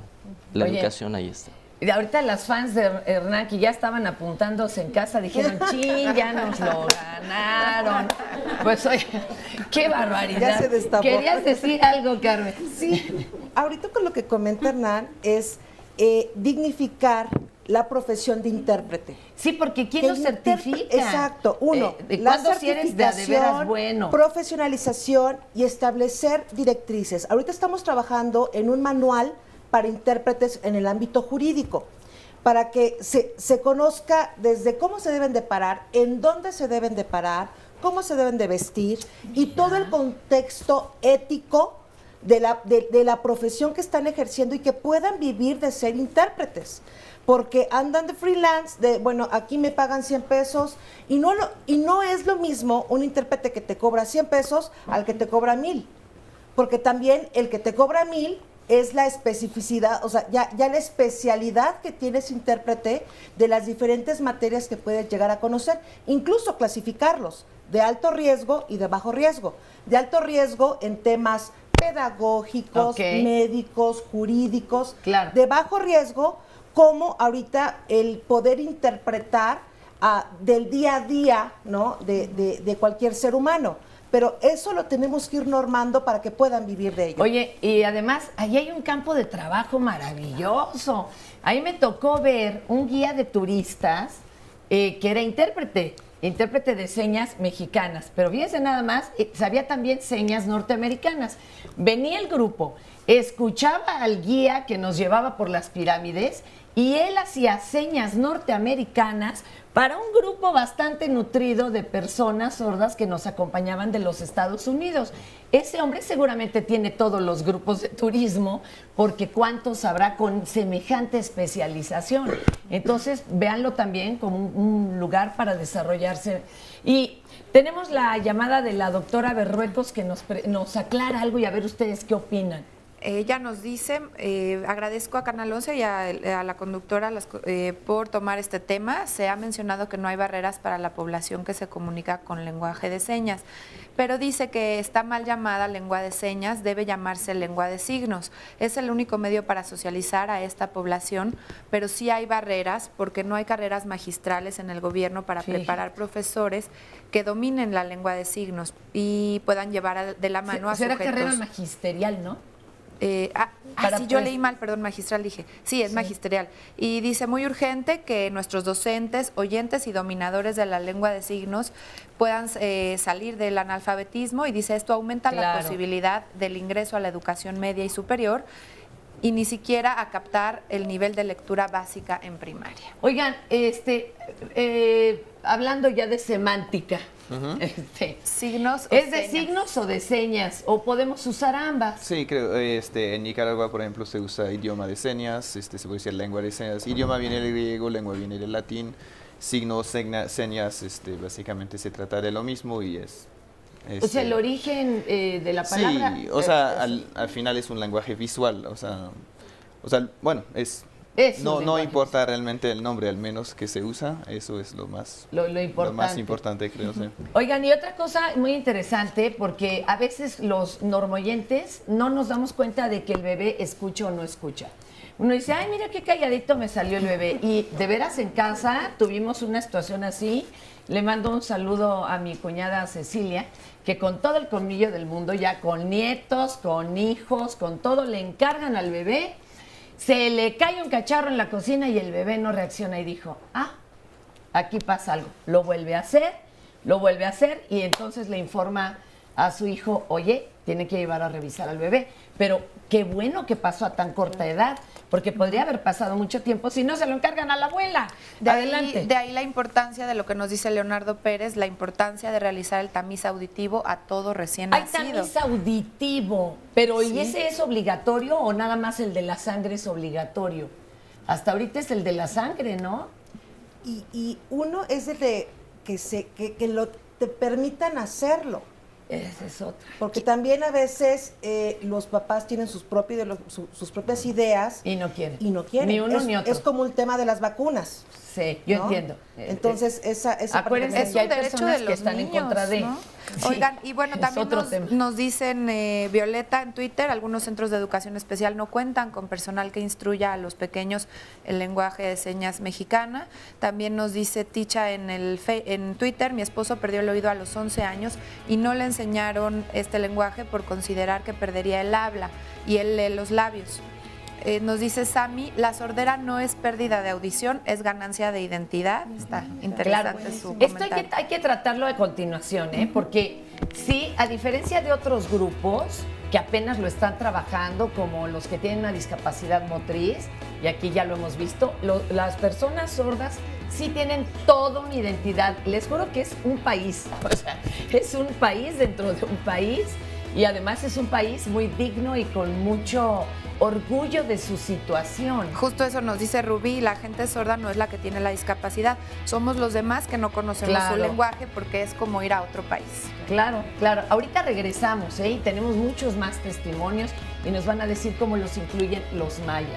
La educación ahí está. Y ahorita las fans de Hernán, que ya estaban apuntándose en casa, dijeron, chin, ya nos lo ganaron. Pues oye, qué barbaridad. Ya se destapó. ¿Querías decir algo, Carmen? Sí, ahorita con lo que comenta Hernán es dignificar la profesión de intérprete. Sí, porque ¿quién lo certifica? Exacto. Uno, la certificación, bueno, profesionalización y establecer directrices. Ahorita estamos trabajando en un manual para intérpretes en el ámbito jurídico, para que se conozca desde cómo se deben de parar, en dónde se deben de parar, cómo se deben de vestir, y todo el contexto ético de la profesión que están ejerciendo y que puedan vivir de ser intérpretes. Porque andan de freelance, bueno, aquí me pagan 100 pesos, y no es lo mismo un intérprete que te cobra 100 pesos al que te cobra 1000. Porque también el que te cobra 1000 es la especificidad, o sea, ya la especialidad que tiene ese intérprete de las diferentes materias que puedes llegar a conocer, incluso clasificarlos de alto riesgo y de bajo riesgo. De alto riesgo en temas pedagógicos, médicos, jurídicos. Claro. De bajo riesgo, como ahorita el poder interpretar del día a día, ¿no?, de cualquier ser humano. Pero eso lo tenemos que ir normando para que puedan vivir de ello. Oye, y además, ahí hay un campo de trabajo maravilloso. Ahí me tocó ver un guía de turistas que era intérprete de señas mexicanas, pero fíjense nada más, sabía también señas norteamericanas. Venía el grupo, escuchaba al guía que nos llevaba por las pirámides y él hacía señas norteamericanas para un grupo bastante nutrido de personas sordas que nos acompañaban de los Estados Unidos. Ese hombre seguramente tiene todos los grupos de turismo, porque cuántos habrá con semejante especialización. Entonces, véanlo también como un lugar para desarrollarse. Y tenemos la llamada de la doctora Berruecos, que nos aclara algo, y a ver ustedes qué opinan. ella nos dice, agradezco a Canal 11 y a la conductora por tomar este tema. Se ha mencionado que no hay barreras para la población que se comunica con lenguaje de señas, pero dice que está mal llamada lengua de señas, debe llamarse lengua de signos. Es el único medio para socializar a esta población, pero sí hay barreras porque no hay carreras magistrales en el gobierno para preparar profesores que dominen la lengua de signos y puedan llevar de la mano a será sujetos. carrera magisterial, ¿no? Sí, yo leí mal, perdón, magistral dije. Sí, es magisterial. Y dice, muy urgente que nuestros docentes, oyentes y dominadores de la lengua de signos puedan salir del analfabetismo, y dice, esto aumenta la posibilidad del ingreso a la educación media y superior y ni siquiera a captar el nivel de lectura básica en primaria. Oigan, hablando ya de semántica, signos ¿es de signos o de señas? ¿O podemos usar ambas? Sí, creo, en Nicaragua, por ejemplo, se usa idioma de señas, se puede decir lengua de señas. Idioma viene del griego, lengua viene del latín, signos, señas, básicamente se trata de lo mismo y es... o sea, el origen de la palabra... Sí, o sea, al final es un lenguaje visual, o sea bueno, no importa realmente el nombre, al menos que se usa, eso es lo más importante, creo. Sí. Oigan, y otra cosa muy interesante, porque a veces los normoyentes no nos damos cuenta de que el bebé escucha o no escucha. Uno dice, ay, mira qué calladito me salió el bebé. Y de veras en casa tuvimos una situación así. Le mando un saludo a mi cuñada Cecilia, que con todo el colmillo del mundo, ya con nietos, con hijos, con todo, le encargan al bebé. Se le cae un cacharro en la cocina y el bebé no reacciona y dijo, aquí pasa algo. Lo vuelve a hacer y entonces le informa a su hijo, oye, tiene que llevar a revisar al bebé. Pero qué bueno que pasó a tan corta edad, porque podría haber pasado mucho tiempo si no se lo encargan a la abuela. Adelante. De ahí la importancia de lo que nos dice Leonardo Pérez, la importancia de realizar el tamiz auditivo a todo recién nacido. Hay tamiz auditivo, pero ¿y ese es obligatorio o nada más el de la sangre es obligatorio? Hasta ahorita es el de la sangre, ¿no? Y uno es el de que te permitan hacerlo. Esa es otra. Porque también a veces los papás tienen sus propias ideas. Y no quieren. Ni uno ni otro. Es como el tema de las vacunas. Sí, yo entiendo. Entonces, esa acuérdense es que hay un derecho personas de que los están niños, en contra de. ¿no? Sí, oigan, y bueno, también nos dicen, Violeta en Twitter, algunos centros de educación especial no cuentan con personal que instruya a los pequeños el lenguaje de señas mexicana. También nos dice Ticha en Twitter, mi esposo perdió el oído a los 11 años y no le enseñaron este lenguaje por considerar que perdería el habla y él lee los labios. Nos dice Sami, la sordera no es pérdida de audición, es ganancia de identidad. Está interesante su comentario. Esto hay que tratarlo a continuación, porque sí, a diferencia de otros grupos que apenas lo están trabajando, como los que tienen una discapacidad motriz, y aquí ya lo hemos visto, las personas sordas sí tienen toda una identidad. Les juro que es un país, o sea, es un país dentro de un país, y además es un país muy digno y con mucho orgullo de su situación. Justo eso nos dice Rubí, la gente sorda no es la que tiene la discapacidad, somos los demás que no conocemos su lenguaje, porque es como ir a otro país. Claro, claro. Ahorita regresamos, y tenemos muchos más testimonios y nos van a decir cómo los incluyen los mayas.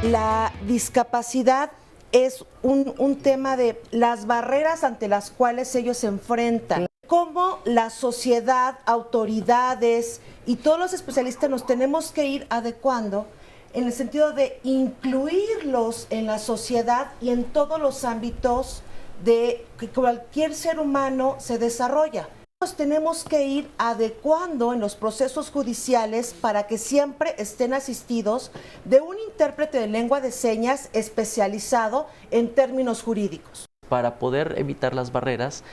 La discapacidad es un tema de las barreras ante las cuales ellos se enfrentan. Cómo la sociedad, autoridades y todos los especialistas nos tenemos que ir adecuando en el sentido de incluirlos en la sociedad y en todos los ámbitos de que cualquier ser humano se desarrolla. Nos tenemos que ir adecuando en los procesos judiciales para que siempre estén asistidos de un intérprete de lengua de señas especializado en términos jurídicos. Para poder evitar las barreras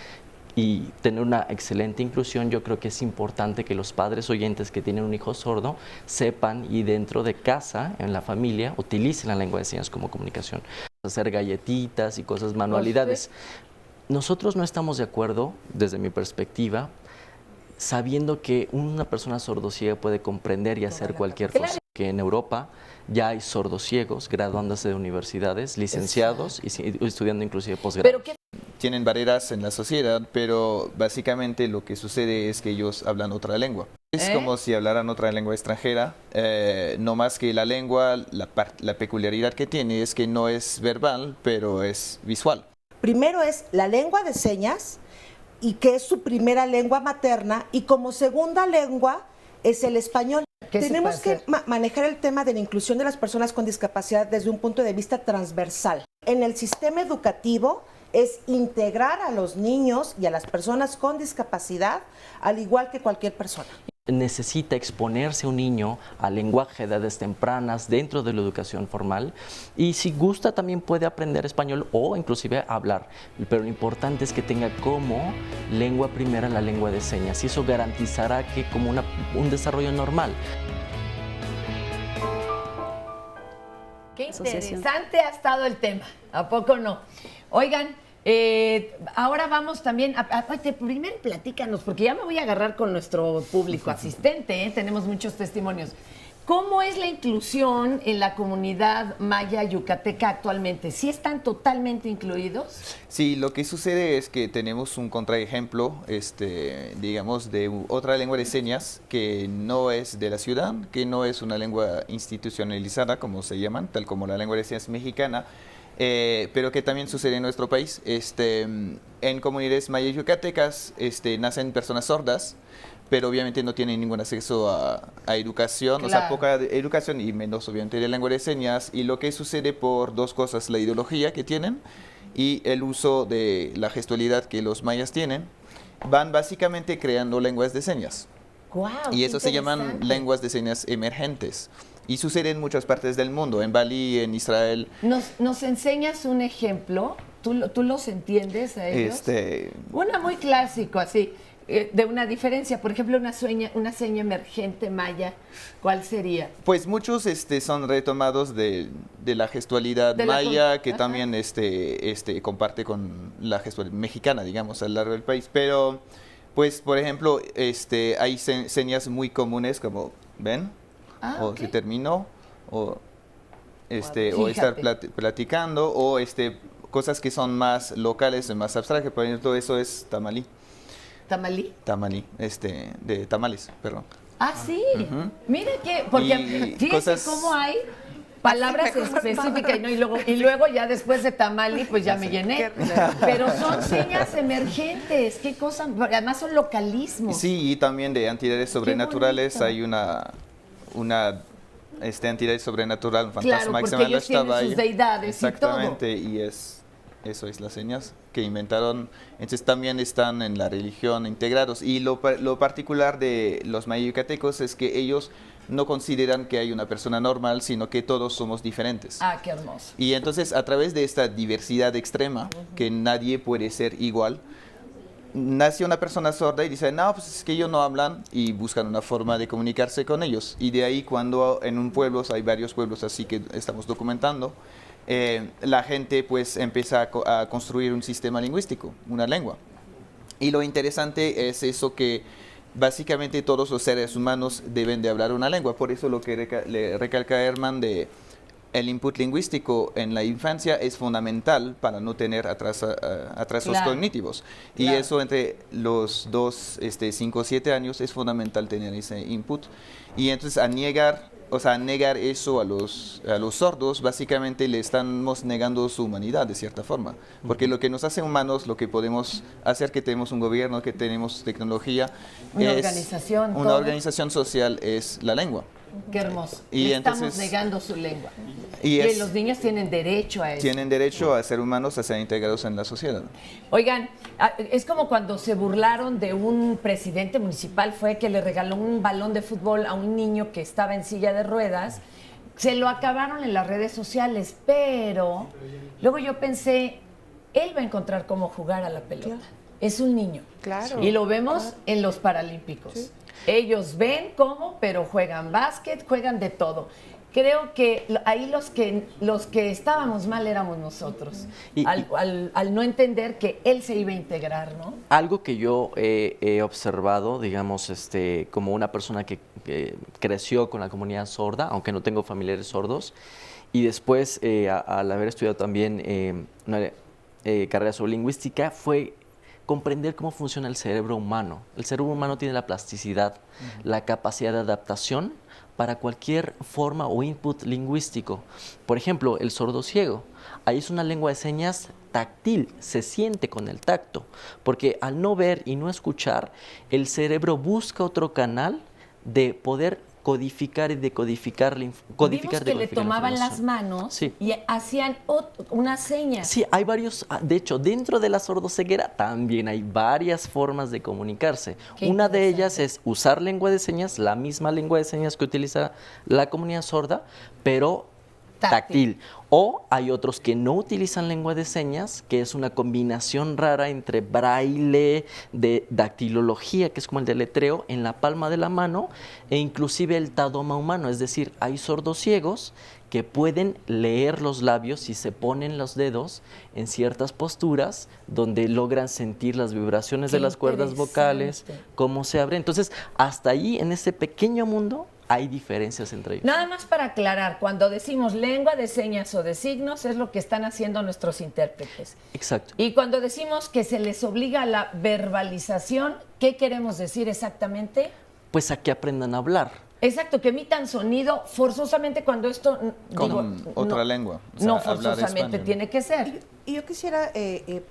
y tener una excelente inclusión, yo creo que es importante que los padres oyentes que tienen un hijo sordo sepan y dentro de casa, en la familia, utilicen la lengua de señas como comunicación. Hacer galletitas y cosas, manualidades. Nosotros no estamos de acuerdo, desde mi perspectiva, sabiendo que una persona sordociega puede comprender y hacer cualquier cosa. Que en Europa ya hay sordociegos graduándose de universidades, licenciados y estudiando inclusive posgrado. tienen barreras en la sociedad, pero básicamente lo que sucede es que ellos hablan otra lengua. Es como si hablaran otra lengua extranjera, no más que la lengua, la peculiaridad que tiene es que no es verbal, pero es visual. Primero es la lengua de señas, y que es su primera lengua materna, y como segunda lengua es el español. Tenemos que manejar el tema de la inclusión de las personas con discapacidad desde un punto de vista transversal. En el sistema educativo es integrar a los niños y a las personas con discapacidad al igual que cualquier persona. Necesita exponerse un niño al lenguaje de edades tempranas dentro de la educación formal y si gusta también puede aprender español o inclusive hablar, pero lo importante es que tenga como lengua primera la lengua de señas y eso garantizará que como un desarrollo normal. Qué interesante ha estado el tema, ¿a poco no? Oigan, ahora vamos también, primero platícanos, porque ya me voy a agarrar con nuestro público asistente, tenemos muchos testimonios. ¿Cómo es la inclusión en la comunidad maya yucateca actualmente? ¿Sí están totalmente incluidos? Sí, lo que sucede es que tenemos un contraejemplo, digamos, de otra lengua de señas que no es de la ciudad, que no es una lengua institucionalizada, como se llaman, tal como la lengua de señas mexicana, pero que también sucede en nuestro país. En comunidades mayas yucatecas nacen personas sordas, pero obviamente no tienen ningún acceso a educación, claro. O sea, poca educación y menos obviamente de lengua de señas. Y lo que sucede por dos cosas, la ideología que tienen y el uso de la gestualidad que los mayas tienen, van básicamente creando lenguas de señas. Wow, y eso se llaman lenguas de señas emergentes. Y sucede en muchas partes del mundo, en Bali, en Israel. ¿Nos enseñas un ejemplo? ¿Tú los entiendes a ellos? Una muy clásico, así, de una diferencia. Por ejemplo, una seña emergente maya, ¿cuál sería? Pues muchos son retomados de la gestualidad maya, que también comparte con la gestualidad mexicana, digamos, a lo largo del país. Pero, pues, por ejemplo, hay señas muy comunes como, ¿ven? O se terminó, o estar platicando, o cosas que son más locales, más abstractas. Por ejemplo, todo eso es tamalí. ¿Tamalí? Tamalí, de tamales, perdón. Ah, sí. Mire que, porque fíjese cómo hay palabras específicas y luego ya después de tamalí, pues ya me llené. Pero son señas emergentes, qué cosa, además son localismos. Sí, y también de entidades sobrenaturales hay una entidad sobrenatural, un fantasma que se llama ellos tienen sus deidades. Exactamente, y eso es las señas que inventaron. Entonces también están en la religión integrados. Y lo particular de los mayas yucatecos es que ellos no consideran que hay una persona normal, sino que todos somos diferentes. Ah, qué hermoso. Y entonces a través de esta diversidad extrema, que nadie puede ser igual, nace una persona sorda y dice, no, pues es que ellos no hablan, y buscan una forma de comunicarse con ellos. Y de ahí cuando en un pueblo, hay varios pueblos así que estamos documentando, la gente pues empieza a construir un sistema lingüístico, una lengua. Y lo interesante es eso, que básicamente todos los seres humanos deben de hablar una lengua. Por eso lo que le recalca Herman de el input lingüístico en la infancia es fundamental para no tener atrasos cognitivos. Y eso entre los 5 o 7 años es fundamental tener ese input. Y entonces a negar eso a los sordos, básicamente le estamos negando su humanidad de cierta forma. Porque lo que nos hace humanos, lo que podemos hacer, que tenemos un gobierno, que tenemos tecnología, una organización social, es la lengua. Qué hermoso. Y estamos negando su lengua. Y los niños tienen derecho a eso. Tienen derecho a ser humanos, a ser integrados en la sociedad. Oigan, es como cuando se burlaron de un presidente municipal, fue que le regaló un balón de fútbol a un niño que estaba en silla de ruedas. Se lo acabaron en las redes sociales, pero luego yo pensé, él va a encontrar cómo jugar a la pelota. Es un niño. Claro. Y lo vemos en los Paralímpicos. Sí. Ellos ven cómo, pero juegan básquet, juegan de todo. Creo que ahí los que estábamos mal éramos nosotros, al no entender que él se iba a integrar, ¿no? Algo que yo he observado, digamos, como una persona que creció con la comunidad sorda, aunque no tengo familiares sordos, y después al haber estudiado también carrera sobre lingüística fue comprender cómo funciona el cerebro humano. El cerebro humano tiene la plasticidad, la capacidad de adaptación para cualquier forma o input lingüístico. Por ejemplo, el sordo ciego. Ahí es una lengua de señas táctil, se siente con el tacto, porque al no ver y no escuchar, el cerebro busca otro canal de poder codificar y decodificar Vimos codificar, que le decodificar la tomaban las información. manos Sí. y hacían unas señas. Sí, hay varios, de hecho, dentro de la sordoceguera también hay varias formas de comunicarse. Qué Una de ellas interesante. es usar lengua de señas, la misma lengua de señas que utiliza la comunidad sorda, pero táctil. O hay otros que no utilizan lengua de señas, que es una combinación rara entre braille, de dactilología, que es como el deletreo, en la palma de la mano, e inclusive el tadoma humano. Es decir, hay sordos ciegos que pueden leer los labios y se ponen los dedos en ciertas posturas donde logran sentir las vibraciones Qué de las cuerdas vocales, interesante. cómo se abren. Entonces, hasta ahí, en ese pequeño mundo, hay diferencias entre ellos. Nada más para aclarar, cuando decimos lengua de señas o de signos es lo que están haciendo nuestros intérpretes. Exacto. Y cuando decimos que se les obliga a la verbalización, ¿qué queremos decir exactamente? Pues a que aprendan a hablar. Exacto, que emitan sonido forzosamente cuando esto Con otra lengua, o sea, no hablar forzosamente español. tiene que ser. Y yo quisiera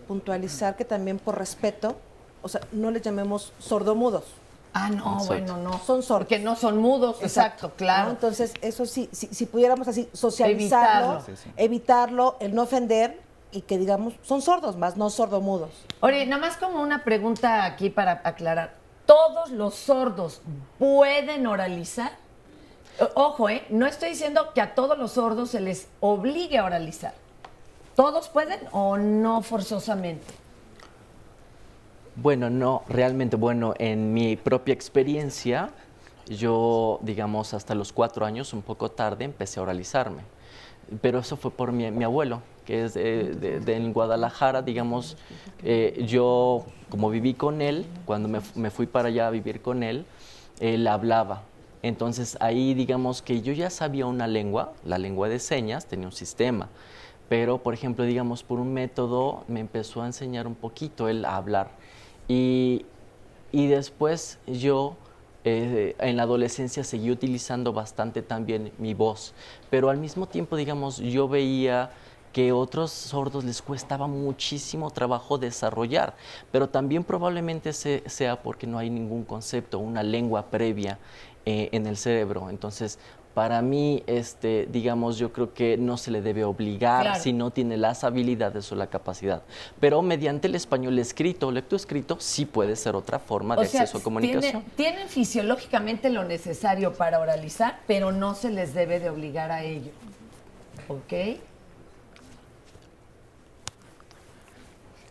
puntualizar que también por respeto, o sea, no les llamemos sordomudos. Ah, no, Exacto. bueno, no. Son sordos. Porque no son mudos, exacto, claro. ¿no? Entonces, eso sí, si pudiéramos así socializarlo, Evitarlo. Sí, sí. evitarlo, el no ofender y que digamos, son sordos más, no sordomudos. Oye, nada más como una pregunta aquí para aclarar. ¿Todos los sordos pueden oralizar? Ojo, no estoy diciendo que a todos los sordos se les obligue a oralizar. ¿Todos pueden o no forzosamente? Bueno, no, realmente, bueno, en mi propia experiencia, yo, digamos, hasta los 4 años, un poco tarde, empecé a oralizarme. Pero eso fue por mi abuelo, que es en Guadalajara, digamos, yo, como viví con él, cuando me fui para allá a vivir con él hablaba. Entonces, ahí, digamos, que yo ya sabía una lengua, la lengua de señas, tenía un sistema. Pero, por ejemplo, digamos, por un método me empezó a enseñar un poquito él a hablar. Y después yo en la adolescencia seguí utilizando bastante también mi voz, pero al mismo tiempo, digamos, yo veía que otros sordos les costaba muchísimo trabajo desarrollar, pero también probablemente sea porque no hay ningún concepto, una lengua previa en el cerebro. Entonces, para mí, digamos, yo creo que no se le debe obligar Claro. si no tiene las habilidades o la capacidad. Pero mediante el español escrito o lectoescrito sí puede ser otra forma de acceso a comunicación. Tienen fisiológicamente lo necesario para oralizar, pero no se les debe de obligar a ello. ¿Ok?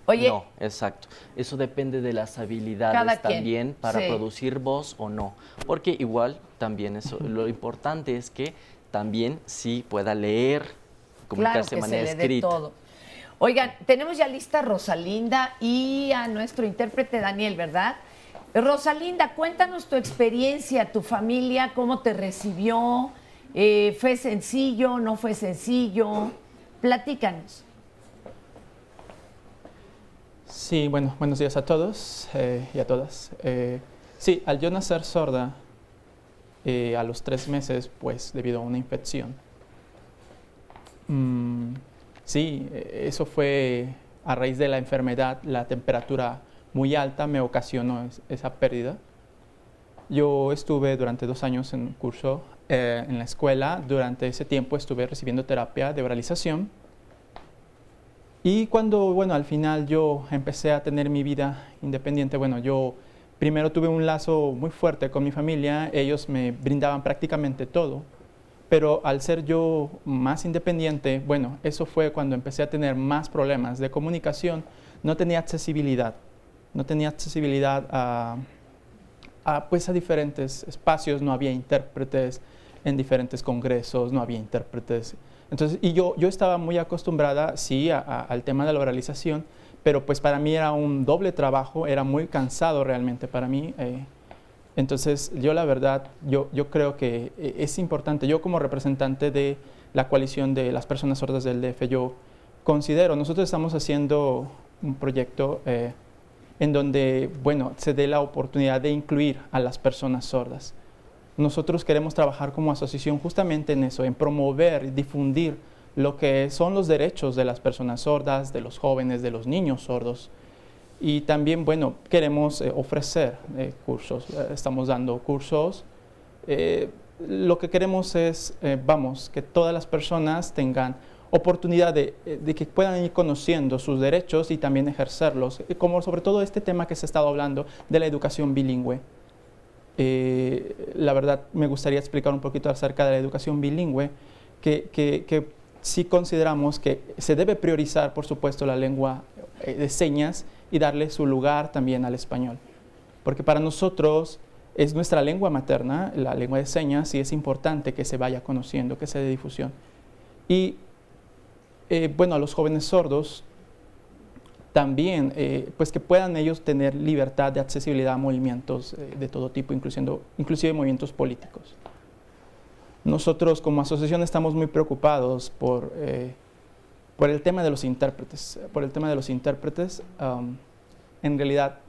Oye, No, exacto. Eso depende de las habilidades Cada quien, también para sí. producir voz o no. Porque igual también eso, lo importante es que también sí pueda leer, claro comunicarse que de se manera le dé escrita. todo. Oigan, tenemos ya lista a Rosalinda y a nuestro intérprete Daniel, ¿verdad? Rosalinda, cuéntanos tu experiencia, tu familia, cómo te recibió, ¿fue sencillo, no fue sencillo? Platícanos. Sí, bueno, buenos días a todos y a todas. Sí, al yo nacer sorda, a los 3 meses, pues debido a una infección. Sí, eso fue a raíz de la enfermedad, la temperatura muy alta me ocasionó esa pérdida. Yo estuve durante 2 años en un curso en la escuela. Durante ese tiempo estuve recibiendo terapia de oralización. Y cuando, bueno, al final yo empecé a tener mi vida independiente, bueno, yo primero tuve un lazo muy fuerte con mi familia, ellos me brindaban prácticamente todo, pero al ser yo más independiente, bueno, eso fue cuando empecé a tener más problemas de comunicación, no tenía accesibilidad pues a diferentes espacios, no había intérpretes en diferentes congresos, no había intérpretes. Entonces, y yo estaba muy acostumbrada, sí, al tema de la oralización, pero pues para mí era un doble trabajo, era muy cansado realmente para mí. Entonces, yo la verdad, yo creo que es importante, yo como representante de la coalición de las personas sordas del DF, yo nosotros estamos haciendo un proyecto en donde, bueno, se dé la oportunidad de incluir a las personas sordas. Nosotros queremos trabajar como asociación justamente en eso, en promover y difundir lo que son los derechos de las personas sordas, de los jóvenes, de los niños sordos. Y también, bueno, queremos ofrecer cursos, estamos dando cursos. Lo que queremos es, que todas las personas tengan oportunidad de que puedan ir conociendo sus derechos y también ejercerlos, como sobre todo este tema que se ha estado hablando de la educación bilingüe. La verdad, me gustaría explicar un poquito acerca de la educación bilingüe, que sí consideramos que se debe priorizar, por supuesto, la lengua de señas y darle su lugar también al español. Porque para nosotros es nuestra lengua materna, la lengua de señas, y es importante que se vaya conociendo, que se dé difusión. Y a los jóvenes sordos también, pues que puedan ellos tener libertad de accesibilidad a movimientos de todo tipo, inclusive movimientos políticos. Nosotros como asociación estamos muy preocupados por el tema de los intérpretes. En realidad,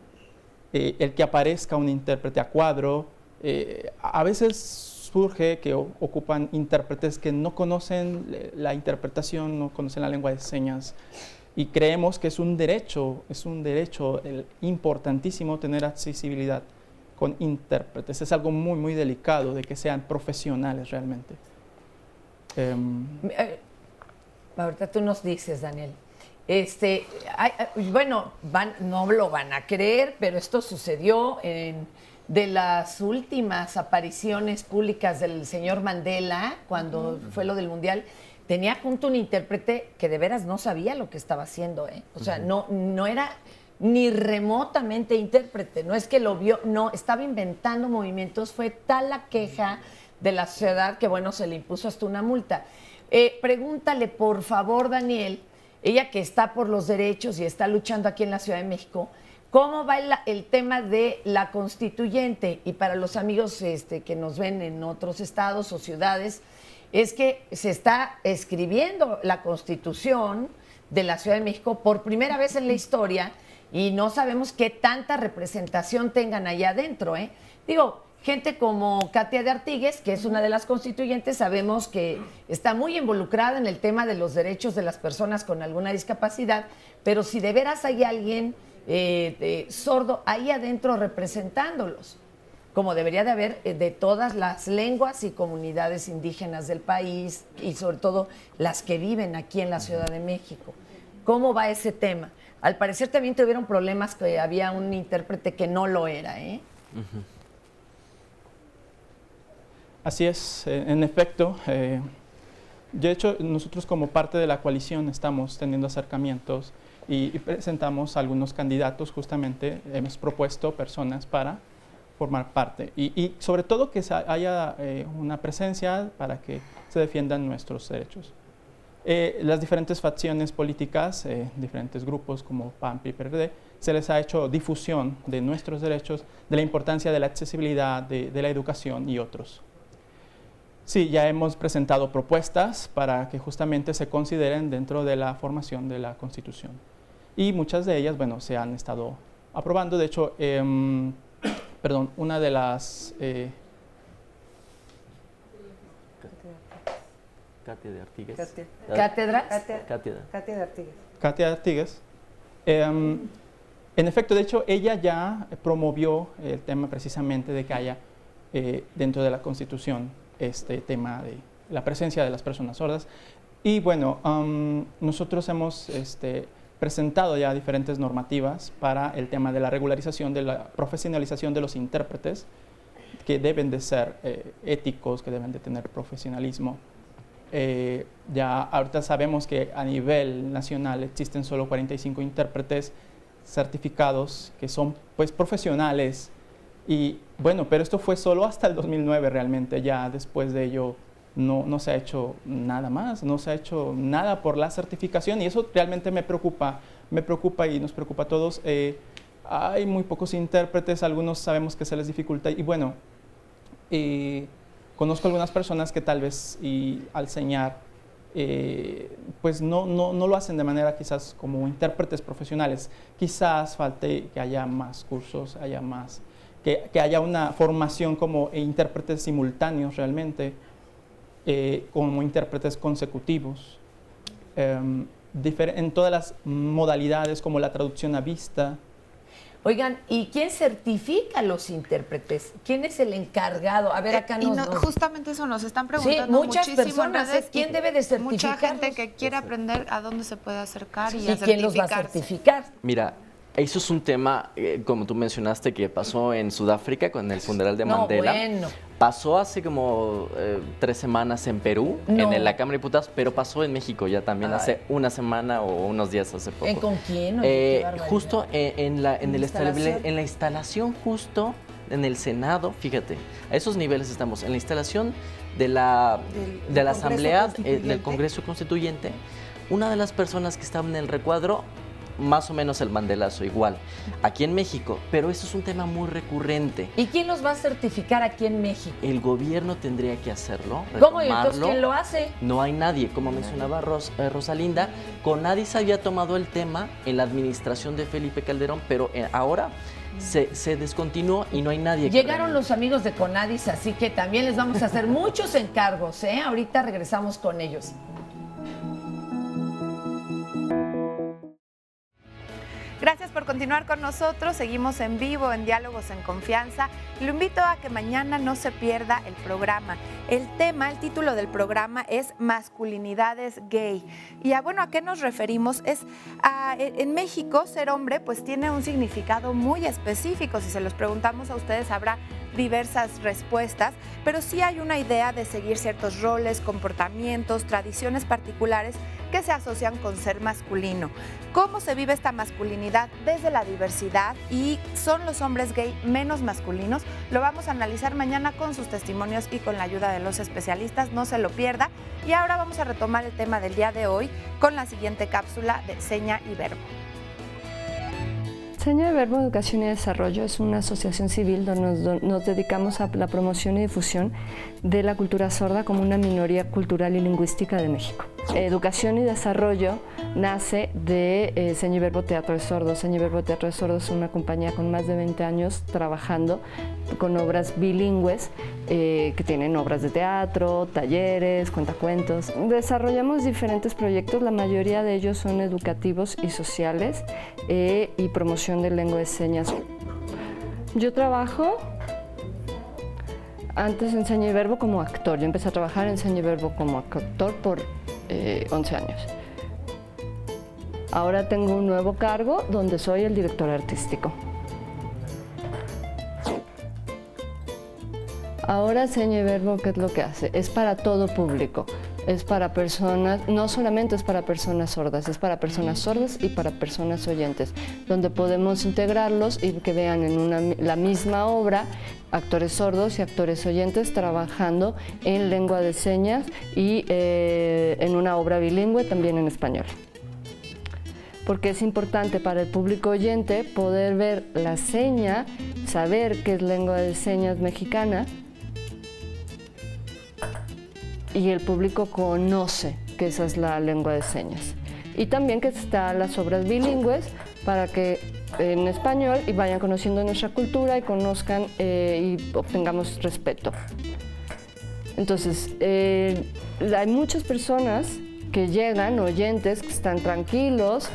el que aparezca un intérprete a cuadro, a veces surge que ocupan intérpretes que no conocen la interpretación, no conocen la lengua de señas, y creemos que es un derecho importantísimo tener accesibilidad con intérpretes. Es algo muy, muy delicado de que sean profesionales realmente. Ahorita tú nos dices, Daniel. No lo van a creer, pero esto sucedió de las últimas apariciones públicas del señor Mandela, cuando fue lo del Mundial. Tenía junto un intérprete que de veras no sabía lo que estaba haciendo, O sea, no era ni remotamente intérprete, no es que lo vio, no, estaba inventando movimientos. Fue tal la queja de la sociedad que, bueno, se le impuso hasta una multa. Pregúntale, por favor, Daniel, ella que está por los derechos y está luchando aquí en la Ciudad de México, ¿cómo va el tema de la constituyente? Y para los amigos que nos ven en otros estados o ciudades, es que se está escribiendo la Constitución de la Ciudad de México por primera vez en la historia y no sabemos qué tanta representación tengan allá adentro, Digo, gente como Katia de Artigues, que es una de las constituyentes, sabemos que está muy involucrada en el tema de los derechos de las personas con alguna discapacidad, pero si de veras hay alguien sordo ahí adentro representándolos, como debería de haber de todas las lenguas y comunidades indígenas del país y sobre todo las que viven aquí en la Ciudad de México. ¿Cómo va ese tema? Al parecer también tuvieron problemas que había un intérprete que no lo era, Así es, en efecto. De hecho, nosotros como parte de la coalición estamos teniendo acercamientos y presentamos algunos candidatos, justamente hemos propuesto personas para formar parte y sobre todo que haya una presencia para que se defiendan nuestros derechos. Las diferentes facciones políticas, diferentes grupos como PAN, PRI, PRD, se les ha hecho difusión de nuestros derechos, de la importancia de la accesibilidad, de la educación y otros. Sí, ya hemos presentado propuestas para que justamente se consideren dentro de la formación de la Constitución. Y muchas de ellas, bueno, se han estado aprobando. De hecho, una de las... Katia de Artigues. ¿Cátedras? Katia de Artigues. Katia de Artigues. En efecto, de hecho, ella ya promovió el tema precisamente de que haya dentro de la Constitución este tema de la presencia de las personas sordas. Y bueno, nosotros hemos presentado ya diferentes normativas para el tema de la regularización, de la profesionalización de los intérpretes, que deben de ser éticos, que deben de tener profesionalismo. Ya ahorita sabemos que a nivel nacional existen solo 45 intérpretes certificados que son pues profesionales y bueno, pero esto fue solo hasta el 2009 realmente. Ya después de ello no se ha hecho nada más, no se ha hecho nada por la certificación y eso realmente me preocupa y nos preocupa a todos. Hay muy pocos intérpretes, algunos sabemos que se les dificulta y bueno, conozco algunas personas que tal vez al señar pues no lo hacen de manera quizás como intérpretes profesionales. Quizás falte que haya más cursos, que haya una formación como intérpretes simultáneos realmente, como intérpretes consecutivos, en todas las modalidades como la traducción a vista. Oigan, ¿y quién certifica a los intérpretes? ¿Quién es el encargado? A ver, acá justamente eso nos están preguntando muchas personas, ¿quién debe de certificar? Mucha gente que quiere aprender a dónde se puede acercar y a quién los va a certificar. Mira, eso es un tema, como tú mencionaste, que pasó en Sudáfrica con el funeral de Mandela. Bueno. Pasó hace como 3 semanas en Perú, en la Cámara de Diputados, pero pasó en México ya también hace una semana o unos días hace poco. ¿Con quién? Justo en la instalación, justo en el Senado, fíjate, a esos niveles estamos, en la instalación de la Asamblea, del Congreso Constituyente. Una de las personas que estaba en el recuadro, más o menos el Mandelazo igual, aquí en México, pero eso es un tema muy recurrente. ¿Y quién los va a certificar aquí en México? El gobierno tendría que hacerlo, ¿Cómo? ¿Y entonces quién lo hace? No hay nadie, como mencionaba Rosalinda, CONADI se había tomado el tema en la administración de Felipe Calderón, pero ahora se descontinuó y no hay nadie. Llegaron los amigos de CONADIS, así que también les vamos a hacer muchos encargos, ¿eh? Ahorita regresamos con ellos. Gracias por continuar con nosotros. Seguimos en vivo en Diálogos en Confianza. Lo invito a que mañana no se pierda el programa. El título del programa es Masculinidades Gay. Y ¿a qué nos referimos? En México, ser hombre pues tiene un significado muy específico. Si se los preguntamos a ustedes, habrá diversas respuestas, pero sí hay una idea de seguir ciertos roles, comportamientos, tradiciones particulares que se asocian con ser masculino. ¿Cómo se vive esta masculinidad desde la diversidad y son los hombres gay menos masculinos? Lo vamos a analizar mañana con sus testimonios y con la ayuda de los especialistas, no se lo pierda. Y ahora vamos a retomar el tema del día de hoy con la siguiente cápsula de Seña y Verbo. Seña y Verbo Educación y Desarrollo es una asociación civil donde nos dedicamos a la promoción y difusión de la cultura sorda como una minoría cultural y lingüística de México. Educación y Desarrollo nace de Seña y Verbo Teatro de Sordos. Seña y Verbo Teatro de Sordos es una compañía con más de 20 años trabajando con obras bilingües que tienen obras de teatro, talleres, cuentacuentos. Desarrollamos diferentes proyectos, la mayoría de ellos son educativos y sociales y promoción de lengua de señas. Yo trabajo antes en Seña y Verbo como actor. Yo empecé a trabajar en Seña y Verbo como actor por 11 años. Ahora tengo un nuevo cargo donde soy el director artístico. Ahora Seña y Verbo, ¿qué es lo que hace? Es para todo público. Es para personas, no solamente es para personas sordas, es para personas sordas y para personas oyentes, donde podemos integrarlos y que vean en la misma obra actores sordos y actores oyentes trabajando en lengua de señas y en una obra bilingüe también en español. Porque es importante para el público oyente poder ver la seña, saber qué es lengua de señas mexicana, y el público conoce que esa es la lengua de señas. Y también que están las obras bilingües para que en español y vayan conociendo nuestra cultura y conozcan y obtengamos respeto. Entonces, hay muchas personas que llegan, oyentes, que están tranquilos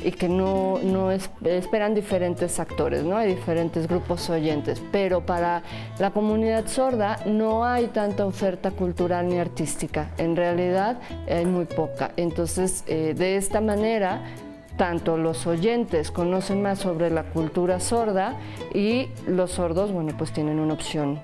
y que no esperan diferentes actores, ¿no? Hay diferentes grupos oyentes, pero para la comunidad sorda no hay tanta oferta cultural ni artística, en realidad hay muy poca. Entonces, de esta manera, tanto los oyentes conocen más sobre la cultura sorda y los sordos, bueno, pues tienen una opción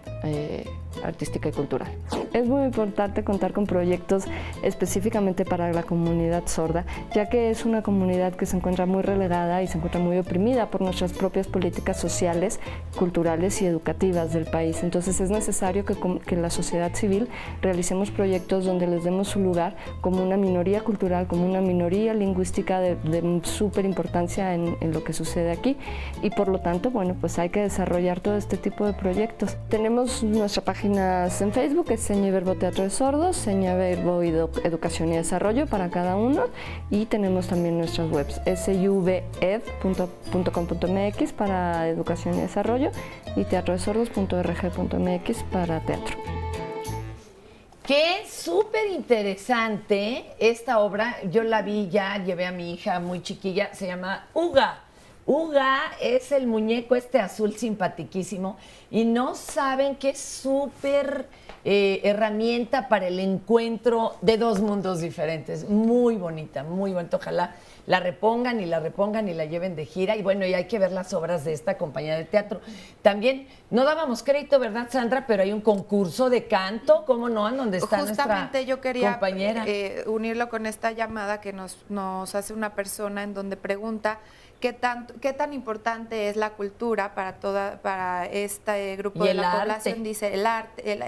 artística y cultural. Es muy importante contar con proyectos específicamente para la comunidad sorda, ya que es una comunidad que se encuentra muy relegada y se encuentra muy oprimida por nuestras propias políticas sociales, culturales y educativas del país. Entonces es necesario que la sociedad civil realicemos proyectos donde les demos su lugar como una minoría cultural, como una minoría lingüística de súper importancia en lo que sucede aquí y por lo tanto, bueno, pues hay que desarrollar todo este tipo de proyectos. Tenemos nuestra página páginas en Facebook, es Seña y Verbo Teatro de Sordos, Seña, Verbo y Educación y Desarrollo para cada uno. Y tenemos también nuestras webs, suved.com.mx para Educación y Desarrollo y teatrodesordos.org.mx para teatro. Qué súper interesante esta obra. Yo la vi ya, llevé a mi hija muy chiquilla, se llama Uga. Uga es el muñeco este azul simpatiquísimo y no saben qué súper herramienta para el encuentro de dos mundos diferentes. Muy bonita, muy bonita. Ojalá la repongan y la lleven de gira. Y bueno, y hay que ver las obras de esta compañía de teatro. También, no dábamos crédito, ¿verdad, Sandra? Pero hay un concurso de canto, ¿cómo no? En donde está Justamente nuestra yo quería compañera. Unirlo con esta llamada que nos hace una persona en donde pregunta qué tan importante es la cultura para este grupo Y de el la arte. población. Dice el arte,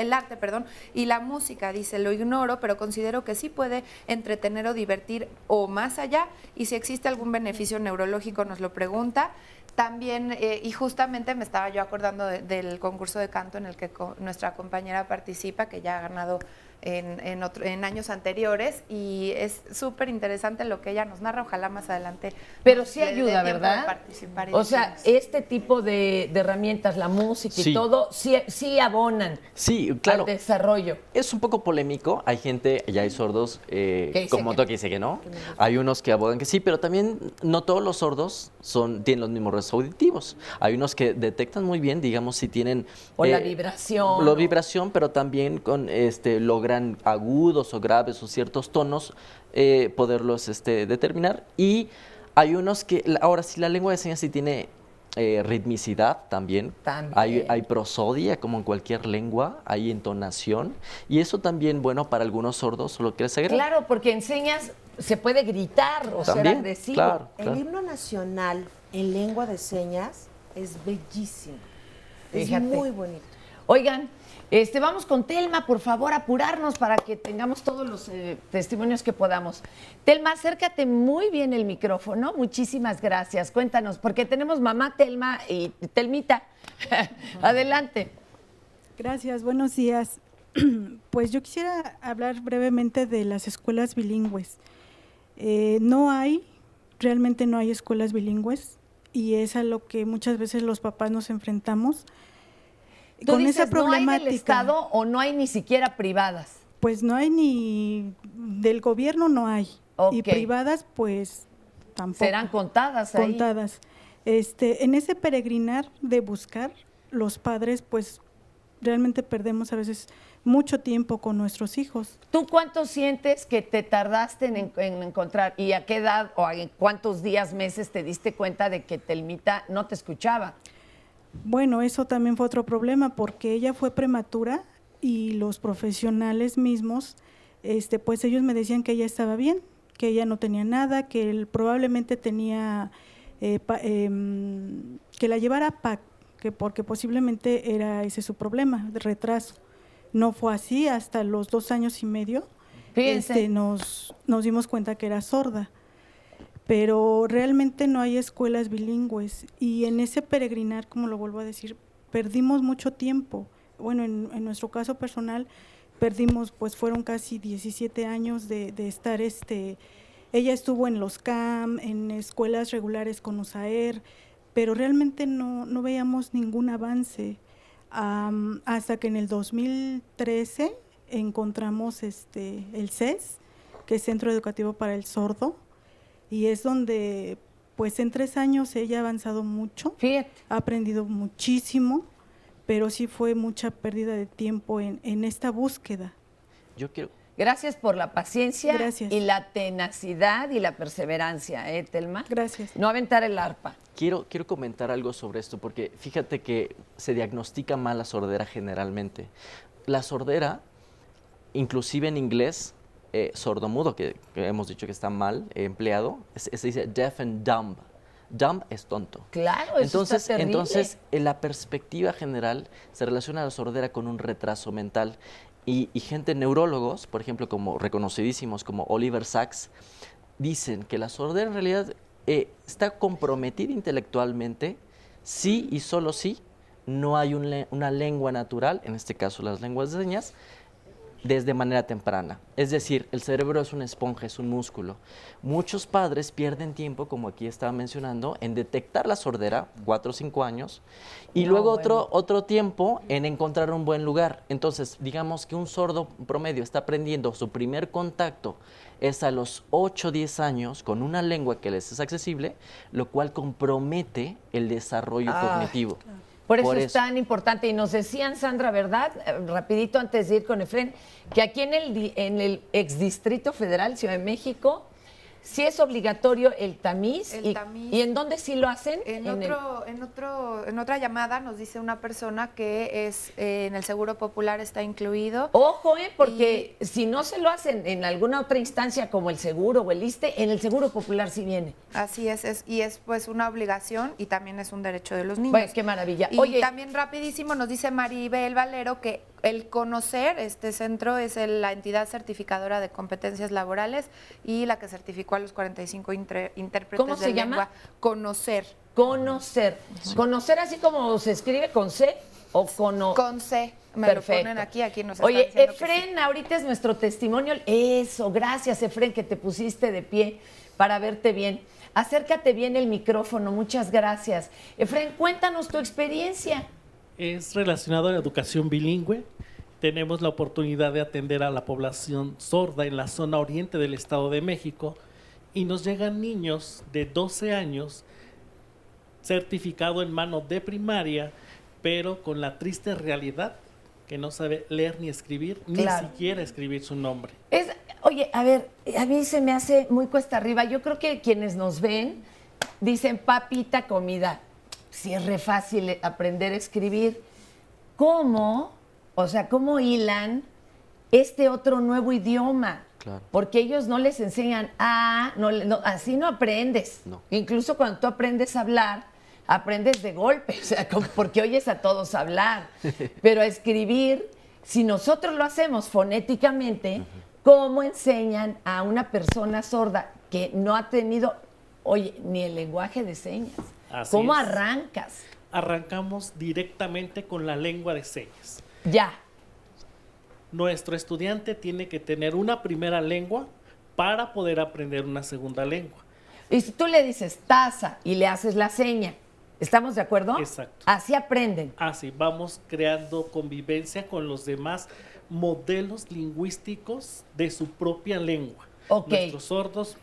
y la música. Dice, lo ignoro, pero considero que sí puede entretener o divertir o más allá, y si existe algún beneficio neurológico nos lo pregunta. También, y justamente me estaba yo acordando del concurso de canto en el que nuestra compañera participa, que ya ha ganado en años anteriores, y es súper interesante lo que ella nos narra. Ojalá más adelante. Pero sí le dé ayuda, tiempo de ¿verdad? participar y O sea, decirnos. este tipo de herramientas, la música y Sí. todo, sí abonan Sí, claro. al desarrollo. Es un poco polémico. Hay gente, ya hay sordos, dice como tú que dice que no. Hay unos que abogan que sí, pero también no todos los sordos tienen los mismos restos auditivos. Hay unos que detectan muy bien, digamos, si tienen... O la vibración. La vibración, pero también con logran agudos o graves o ciertos tonos, poderlos determinar. Y hay unos que, ahora sí, la lengua de señas sí tiene ritmicidad también. Hay prosodia, como en cualquier lengua, hay entonación, y eso también, bueno, para algunos sordos solo quiere agregar. Claro, porque enseñas, se puede gritar o ser También, agresivo. claro. El himno nacional en lengua de señas es bellísimo. Es Fíjate. muy bonito. Oigan, vamos con Telma, por favor, apurarnos para que tengamos todos los testimonios que podamos. Telma, acércate muy bien el micrófono. Muchísimas gracias. Cuéntanos, porque tenemos mamá Telma y Telmita. Adelante. Gracias, buenos días. Pues yo quisiera hablar brevemente de las escuelas bilingües. Realmente no hay escuelas bilingües, y es a lo que muchas veces los papás nos enfrentamos. ¿Tú Con dices, esa problemática, no hay del Estado o no hay ni siquiera privadas? pues no hay ni del gobierno, no hay, y Ok. privadas pues tampoco. Serán contadas ahí. Contadas. En ese peregrinar de buscar, los padres pues realmente perdemos a veces mucho tiempo con nuestros hijos. ¿Tú cuánto sientes que te tardaste en encontrar y a qué edad o en cuántos días, meses te diste cuenta de que Telmita no te escuchaba? Bueno, eso también fue otro problema, porque ella fue prematura y los profesionales mismos, pues ellos me decían que ella estaba bien, que ella no tenía nada, que él probablemente tenía que la llevara a PAC, que porque posiblemente era ese su problema, de retraso. No fue así, hasta los 2 años y medio Fíjense. nos dimos cuenta que era sorda. Pero realmente no hay escuelas bilingües, y en ese peregrinar, como lo vuelvo a decir, perdimos mucho tiempo. Bueno, en nuestro caso personal perdimos, pues fueron casi 17 años de estar, ella estuvo en los CAM, en escuelas regulares con USAER, pero realmente no veíamos ningún avance, hasta que en el 2013 encontramos el CES, que es Centro Educativo para el Sordo, y es donde, pues en 3 años ella ha avanzado mucho, Fíjate. ha aprendido muchísimo, pero sí fue mucha pérdida de tiempo en esta búsqueda. Yo quiero... Gracias por la paciencia. Gracias. Y la tenacidad y la perseverancia, Telma. Gracias. No aventar el arpa. Quiero comentar algo sobre esto, porque fíjate que se diagnostica mal la sordera generalmente. La sordera, inclusive en inglés, sordomudo, que hemos dicho que está mal empleado, se dice deaf and dumb. Dumb es tonto. Claro, eso está terrible. Entonces, en la perspectiva general, se relaciona la sordera con un retraso mental. Y gente, neurólogos, por ejemplo, como reconocidísimos como Oliver Sacks, dicen que la sordera en realidad está comprometida intelectualmente, sí y solo sí no hay una lengua natural, en este caso las lenguas de señas, desde manera temprana. Es decir, el cerebro es una esponja, es un músculo. Muchos padres pierden tiempo, como aquí estaba mencionando, en detectar la sordera, 4 o 5 años, y luego otro tiempo en encontrar un buen lugar. Entonces, digamos que un sordo promedio está aprendiendo su primer contacto es a los 8 o 10 años con una lengua que les es accesible, lo cual compromete el desarrollo cognitivo. Por eso es tan importante. Y nos decían, Sandra, ¿verdad? Rapidito antes de ir con Efrén, que aquí en el exdistrito federal, Ciudad de México, sí es obligatorio el tamiz. ¿Y en dónde sí lo hacen? En otra llamada nos dice una persona que es en el Seguro Popular está incluido. Ojo, porque si no se lo hacen en alguna otra instancia como el Seguro o el ISSSTE, en el Seguro Popular sí viene. Así es pues una obligación y también es un derecho de los niños. Pues qué maravilla. Y también rapidísimo nos dice Maribel Valero que el CONOCER, este centro es la entidad certificadora de competencias laborales y la que certificó a los 45 intérpretes ¿Cómo se lengua. llama? CONOCER. Conocer. Sí. ¿Conocer así como se escribe con C o con C? Me Perfecto. lo ponen aquí nos Oye, están diciendo Efrén, que sí. ahorita es nuestro testimonio. Eso, gracias, Efrén, que te pusiste de pie para verte bien. Acércate bien el micrófono, muchas gracias. Efrén, cuéntanos tu experiencia. Es relacionado a la educación bilingüe. Tenemos la oportunidad de atender a la población sorda en la zona oriente del Estado de México y nos llegan niños de 12 años certificado en mano de primaria, pero con la triste realidad que no sabe leer ni escribir, ni siquiera escribir su nombre. Oye, a ver, a mí se me hace muy cuesta arriba. Yo creo que quienes nos ven dicen papita comida. Si es re fácil aprender a escribir. ¿Cómo? O sea, ¿cómo hilan este otro nuevo idioma? Claro. Porque ellos no les enseñan así no aprendes. No. Incluso cuando tú aprendes a hablar, aprendes de golpe, o sea, porque oyes a todos hablar. Pero a escribir, si nosotros lo hacemos fonéticamente, ¿cómo enseñan a una persona sorda que no ha tenido, ni el lenguaje de señas? Así ¿Cómo es. arrancas? Arrancamos directamente con la lengua de señas. Ya. Nuestro estudiante tiene que tener una primera lengua para poder aprender una segunda lengua. Y si tú le dices taza y le haces la seña, ¿estamos de acuerdo? Exacto. Así aprenden. Así vamos creando convivencia con los demás modelos lingüísticos de su propia lengua. Nuestros sordos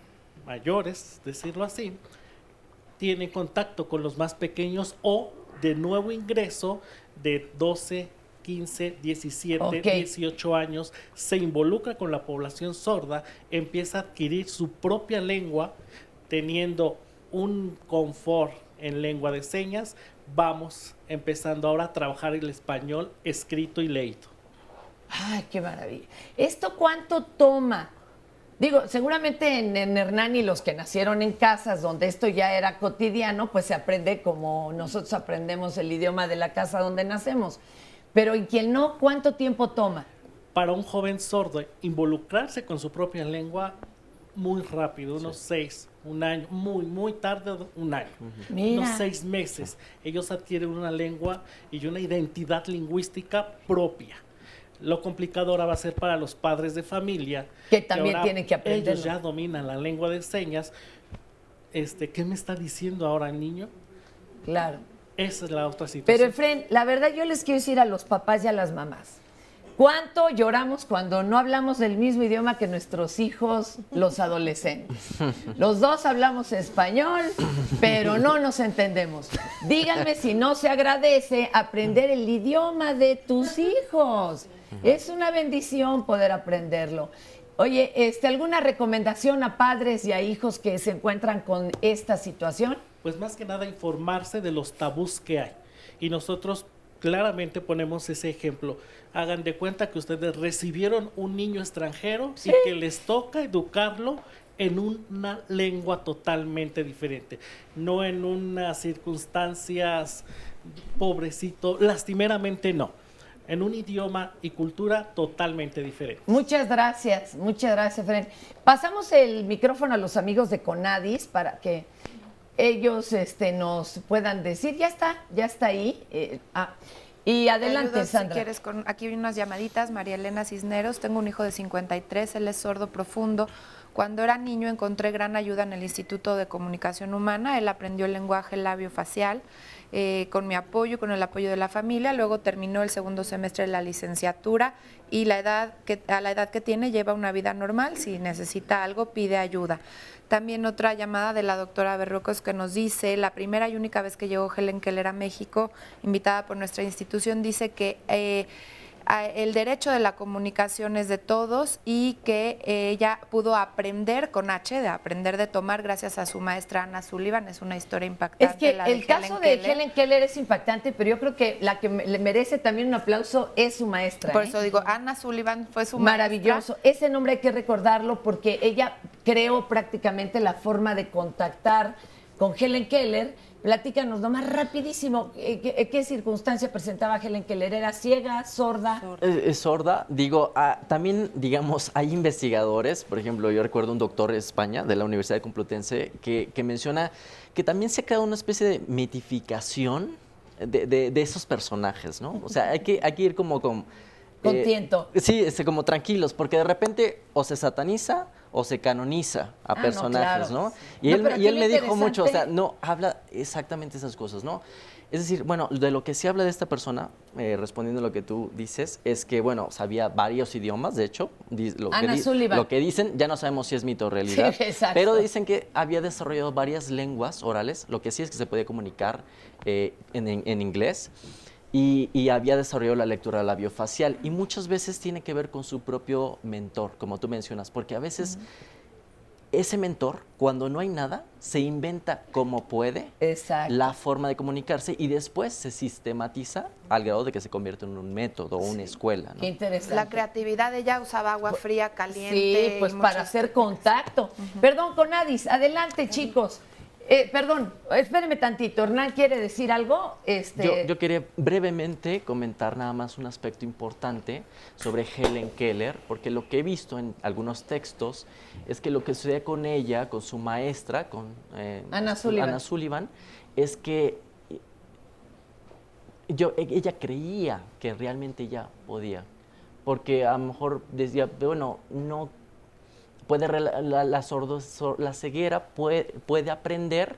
mayores, decirlo así, tienen contacto con los más pequeños o de nuevo ingreso de 12, 15, 17, 18 años, se involucra con la población sorda, empieza a adquirir su propia lengua, teniendo un confort en lengua de señas. Vamos empezando ahora a trabajar el español escrito y leído. ¡Ay, qué maravilla! ¿Esto cuánto toma? Digo, seguramente en Hernán y los que nacieron en casas donde esto ya era cotidiano, pues se aprende como nosotros aprendemos el idioma de la casa donde nacemos. Pero en quien no, ¿cuánto tiempo toma? Para un joven sordo, involucrarse con su propia lengua muy rápido, unos 6, un año, muy tarde, un año. Mira. Unos 6 meses. Ellos adquieren una lengua y una identidad lingüística propia. Lo complicado ahora va a ser para los padres de familia. Que también tienen que aprender. Ellos ya dominan la lengua de señas. ¿Qué me está diciendo ahora el niño? Claro. Esa es la otra situación. Pero, Efrén, la verdad yo les quiero decir a los papás y a las mamás, ¿cuánto lloramos cuando no hablamos del mismo idioma que nuestros hijos, los adolescentes? Los dos hablamos español, pero no nos entendemos. Díganme si no se agradece aprender el idioma de tus hijos. Es una bendición poder aprenderlo. Oye, ¿alguna recomendación a padres y a hijos que se encuentran con esta situación? Pues más que nada informarse de los tabús que hay. Y nosotros claramente ponemos ese ejemplo. Hagan de cuenta que ustedes recibieron un niño extranjero y que les toca educarlo en una lengua totalmente diferente. No en unas circunstancias, pobrecito, lastimeramente no. En un idioma y cultura totalmente diferente. Muchas gracias, Efrén. Pasamos el micrófono a los amigos de CONADIS para que ellos nos puedan decir, ya está ahí. Y adelante, ayudo, Sandra. Si quieres, aquí hay unas llamaditas. María Elena Cisneros, tengo un hijo de 53, él es sordo profundo. Cuando era niño encontré gran ayuda en el Instituto de Comunicación Humana, él aprendió el lenguaje labio-facial con mi apoyo y con el apoyo de la familia, luego terminó el segundo semestre de la licenciatura y a la edad que tiene lleva una vida normal, si necesita algo pide ayuda. También otra llamada de la doctora Berrocos que nos dice, la primera y única vez que llegó Helen Keller a México, invitada por nuestra institución, dice que el derecho de la comunicación es de todos y que ella pudo aprender con H, de aprender de tomar gracias a su maestra Ana Sullivan. Es una historia impactante. Es que el caso de Helen Keller es impactante, pero yo creo que la que le merece también un aplauso es su maestra. Por eso digo, Ana Sullivan fue su maravilloso. maestra. Ese nombre hay que recordarlo porque ella creó prácticamente la forma de contactar con Helen Keller. Platícanos nomás rapidísimo, ¿qué circunstancia presentaba Helen Keller? ¿Era ciega, sorda? Es sorda. Digo, también, digamos, hay investigadores, por ejemplo, yo recuerdo un doctor de España, de la Universidad Complutense, que menciona que también se ha creado una especie de mitificación de esos personajes, ¿no? O sea, hay que ir como con tiento. Sí, como tranquilos, porque de repente o se sataniza o se canoniza a personajes, no, claro. ¿no? Y él me dijo mucho, o sea, no habla exactamente esas cosas, ¿no? Es decir, bueno, de lo que se habla de esta persona, respondiendo a lo que tú dices, es que, bueno, sabía varios idiomas, de hecho, lo que dicen, ya no sabemos si es mito o realidad, sí, pero dicen que había desarrollado varias lenguas orales, lo que sí es que se podía comunicar en inglés, y había desarrollado la lectura labiofacial, y muchas veces tiene que ver con su propio mentor, como tú mencionas, porque a veces ese mentor, cuando no hay nada, se inventa como puede la forma de comunicarse y después se sistematiza al grado de que se convierte en un método o una escuela, ¿no? Qué interesante. La creatividad, ella usaba agua fría, caliente. Sí, pues para hacer contacto. Perdón, Conadis, adelante, chicos. Perdón, espéreme tantito. ¿Hernán quiere decir algo? Yo quería brevemente comentar nada más un aspecto importante sobre Helen Keller, porque lo que he visto en algunos textos es que lo que sucede con ella, con su maestra, con Ana Sullivan, es que ella creía que realmente ella podía, porque a lo mejor decía, bueno, no puede la ceguera puede aprender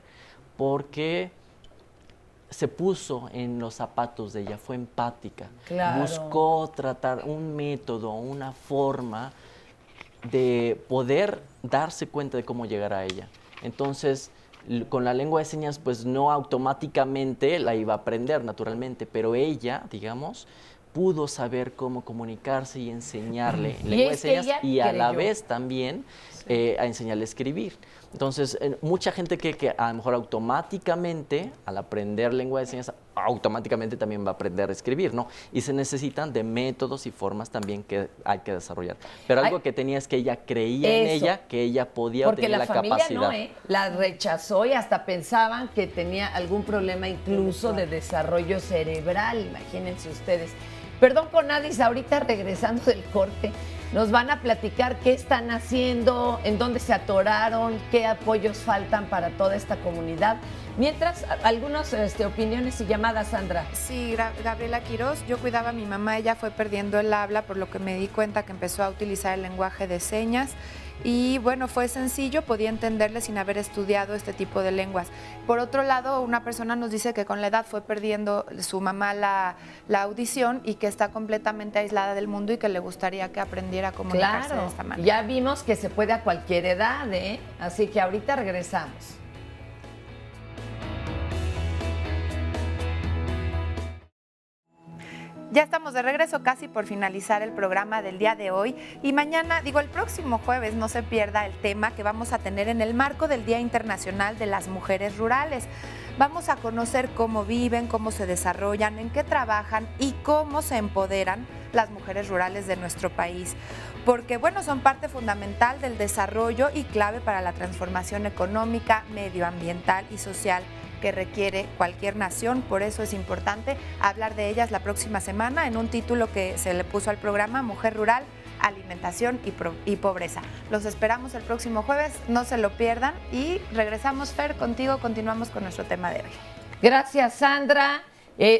porque se puso en los zapatos de ella, fue empática, buscó tratar un método, una forma de poder darse cuenta de cómo llegar a ella. Entonces, con la lengua de señas, pues no automáticamente la iba a aprender naturalmente, pero ella, digamos, pudo saber cómo comunicarse y enseñarle lengua de señas y a la vez también a enseñarle a escribir. Entonces, mucha gente cree que a lo mejor automáticamente, al aprender lengua de señas, automáticamente también va a aprender a escribir, ¿no? Y se necesitan de métodos y formas también que hay que desarrollar. Pero algo que tenía es que ella creía en ella, que ella podía obtener la capacidad. Porque la familia la rechazó y hasta pensaban que tenía algún problema incluso de desarrollo cerebral, imagínense ustedes. Perdón, Conadis, ahorita regresando del corte, nos van a platicar qué están haciendo, en dónde se atoraron, qué apoyos faltan para toda esta comunidad. Mientras, algunas opiniones y llamadas, Sandra. Sí, Gabriela Quiroz, yo cuidaba a mi mamá, ella fue perdiendo el habla, por lo que me di cuenta que empezó a utilizar el lenguaje de señas. Y bueno, fue sencillo, podía entenderle sin haber estudiado este tipo de lenguas. Por otro lado, una persona nos dice que con la edad fue perdiendo su mamá la audición y que está completamente aislada del mundo y que le gustaría que aprendiera a comunicarse de esta manera. Ya vimos que se puede a cualquier edad, así que ahorita regresamos. Ya estamos de regreso, casi por finalizar el programa del día de hoy. Y mañana, el próximo jueves, no se pierda el tema que vamos a tener en el marco del Día Internacional de las Mujeres Rurales. Vamos a conocer cómo viven, cómo se desarrollan, en qué trabajan y cómo se empoderan las mujeres rurales de nuestro país. Porque, son parte fundamental del desarrollo y clave para la transformación económica, medioambiental y social que requiere cualquier nación. Por eso es importante hablar de ellas la próxima semana en un título que se le puso al programa, Mujer Rural, alimentación y pobreza. Los esperamos el próximo jueves, no se lo pierdan y regresamos, Fer, contigo, continuamos con nuestro tema de hoy. Gracias, Sandra.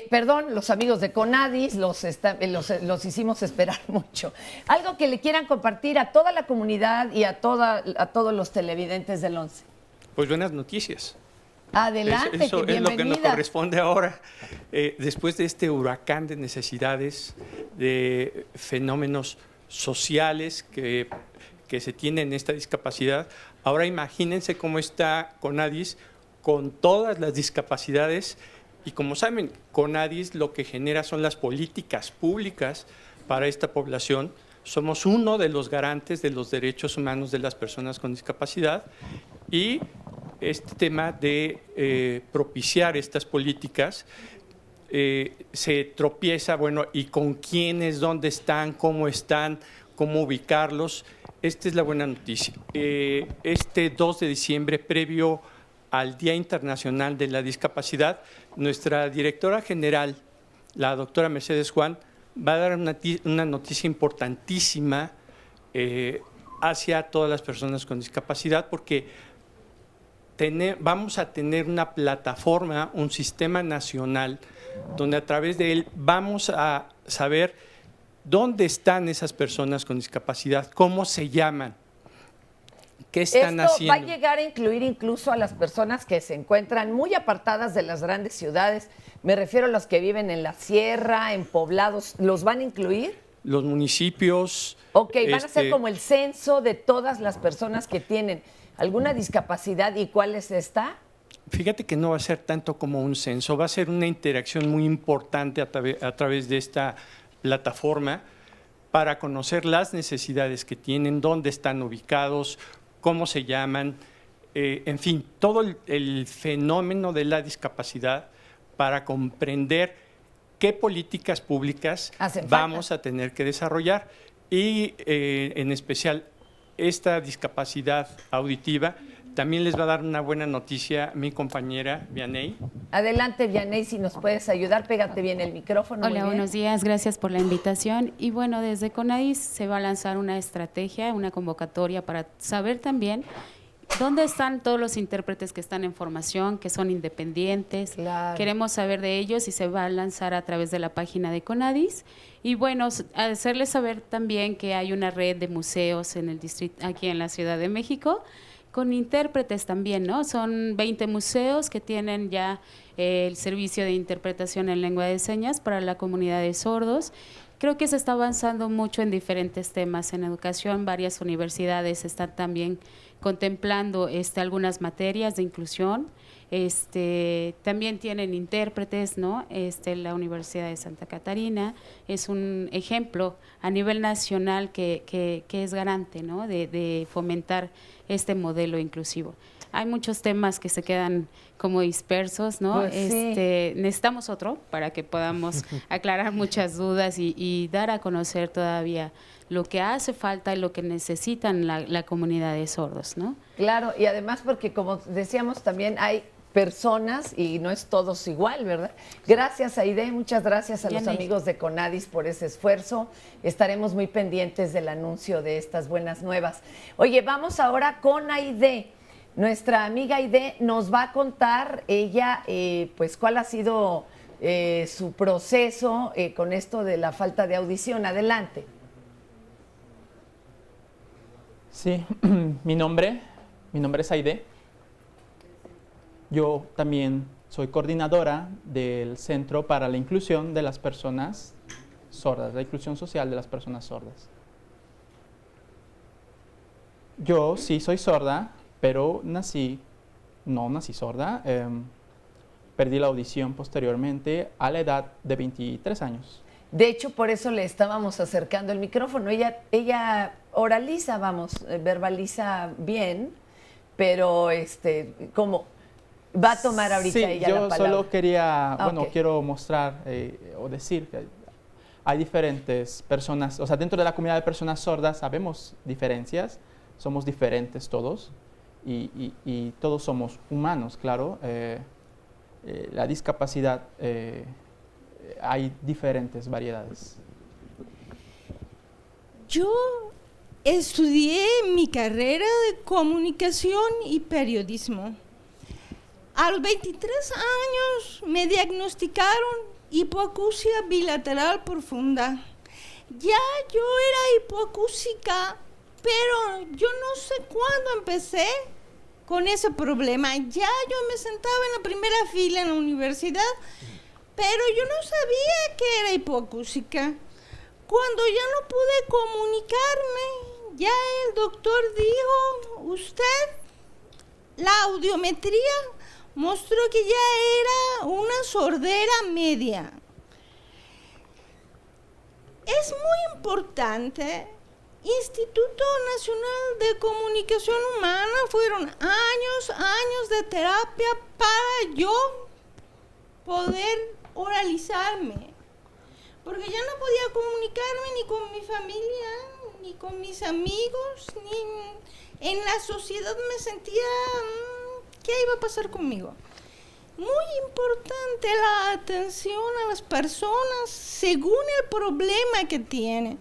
Perdón, los amigos de Conadis los hicimos esperar mucho. Algo que le quieran compartir a toda la comunidad y a todos los televidentes del 11. Pues buenas noticias. Adelante, eso es lo que nos corresponde ahora. Después de este huracán de necesidades, de fenómenos sociales que se tienen en esta discapacidad, ahora imagínense cómo está Conadis con todas las discapacidades. Y como saben, Conadis lo que genera son las políticas públicas para esta población. Somos uno de los garantes de los derechos humanos de las personas con discapacidad y este tema de propiciar estas políticas se tropieza, bueno, y con quiénes, dónde están, cómo ubicarlos. Esta es la buena noticia. Este 2 de diciembre, previo al Día Internacional de la Discapacidad, nuestra directora general, la doctora Mercedes Juan, va a dar una noticia importantísima hacia todas las personas con discapacidad, porque vamos a tener una plataforma, un sistema nacional, donde a través de él vamos a saber dónde están esas personas con discapacidad, cómo se llaman, qué están haciendo. ¿Esto va a llegar a incluir incluso a las personas que se encuentran muy apartadas de las grandes ciudades? Me refiero a los que viven en la sierra, en poblados. ¿Los van a incluir? Los municipios. Ok, van a ser como el censo de todas las personas que tienen alguna discapacidad. ¿Y cuál es esta? Fíjate que no va a ser tanto como un censo, va a ser una interacción muy importante a través de esta plataforma para conocer las necesidades que tienen, dónde están ubicados, cómo se llaman, en fin, todo el fenómeno de la discapacidad para comprender qué políticas públicas vamos a tener que desarrollar y en especial esta discapacidad auditiva. También les va a dar una buena noticia mi compañera Vianey. Adelante, Vianey, si nos puedes ayudar, pégate bien el micrófono. Hola, buenos días, gracias por la invitación. Y bueno, desde Conadis se va a lanzar una estrategia, una convocatoria para saber también dónde están todos los intérpretes que están en formación, que son independientes. Claro. Queremos saber de ellos y se va a lanzar a través de la página de Conadis. Y bueno, hacerles saber también que hay una red de museos en el distrito, aquí en la Ciudad de México, con intérpretes también, ¿no? Son 20 museos que tienen ya el servicio de interpretación en lengua de señas para la comunidad de sordos. Creo que se está avanzando mucho en diferentes temas en educación. Varias universidades están también contemplando algunas materias de inclusión. También tienen intérpretes, ¿no? La Universidad de Santa Catarina es un ejemplo a nivel nacional que es garante, ¿no? de fomentar este modelo inclusivo. Hay muchos temas que se quedan como dispersos, ¿no? Pues sí. Necesitamos otro para que podamos aclarar muchas dudas y dar a conocer todavía lo que hace falta y lo que necesitan la comunidad de sordos, ¿no? Claro, y además porque como decíamos también hay personas y no es todos igual, ¿verdad? Gracias, Aide, muchas gracias a los amigos de Conadis por ese esfuerzo. Estaremos muy pendientes del anuncio de estas buenas nuevas. Oye, vamos ahora con Aide. Nuestra amiga Aide nos va a contar ella, pues, cuál ha sido su proceso con esto de la falta de audición. Adelante. Sí, mi nombre es Aide. Yo también soy coordinadora del Centro para la Inclusión de las Personas Sordas, la inclusión social de las personas sordas. Yo sí soy sorda, pero no nací sorda. Perdí la audición posteriormente a la edad de 23 años. De hecho, por eso le estábamos acercando el micrófono. Ella oraliza, verbaliza bien, pero ¿cómo va a tomar ahorita ella la palabra? Yo solo quería, quiero mostrar o decir que hay diferentes personas, o sea, dentro de la comunidad de personas sordas sabemos diferencias, somos diferentes todos y todos somos humanos, claro. La discapacidad, hay diferentes variedades. Yo estudié mi carrera de comunicación y periodismo. A los 23 años me diagnosticaron hipoacusia bilateral profunda. Ya yo era hipoacúsica, pero yo no sé cuándo empecé con ese problema. Ya yo me sentaba en la primera fila en la universidad, pero yo no sabía que era hipoacúsica. Cuando ya no pude comunicarme, ya el doctor dijo, usted, la audiometría mostró que ya era una sordera media. Es muy importante. Instituto Nacional de Comunicación Humana, fueron años de terapia para yo poder oralizarme, porque ya no podía comunicarme ni con mi familia, ni con mis amigos, ni en la sociedad. Me sentía, ¿qué iba a pasar conmigo? Muy importante la atención a las personas según el problema que tienen.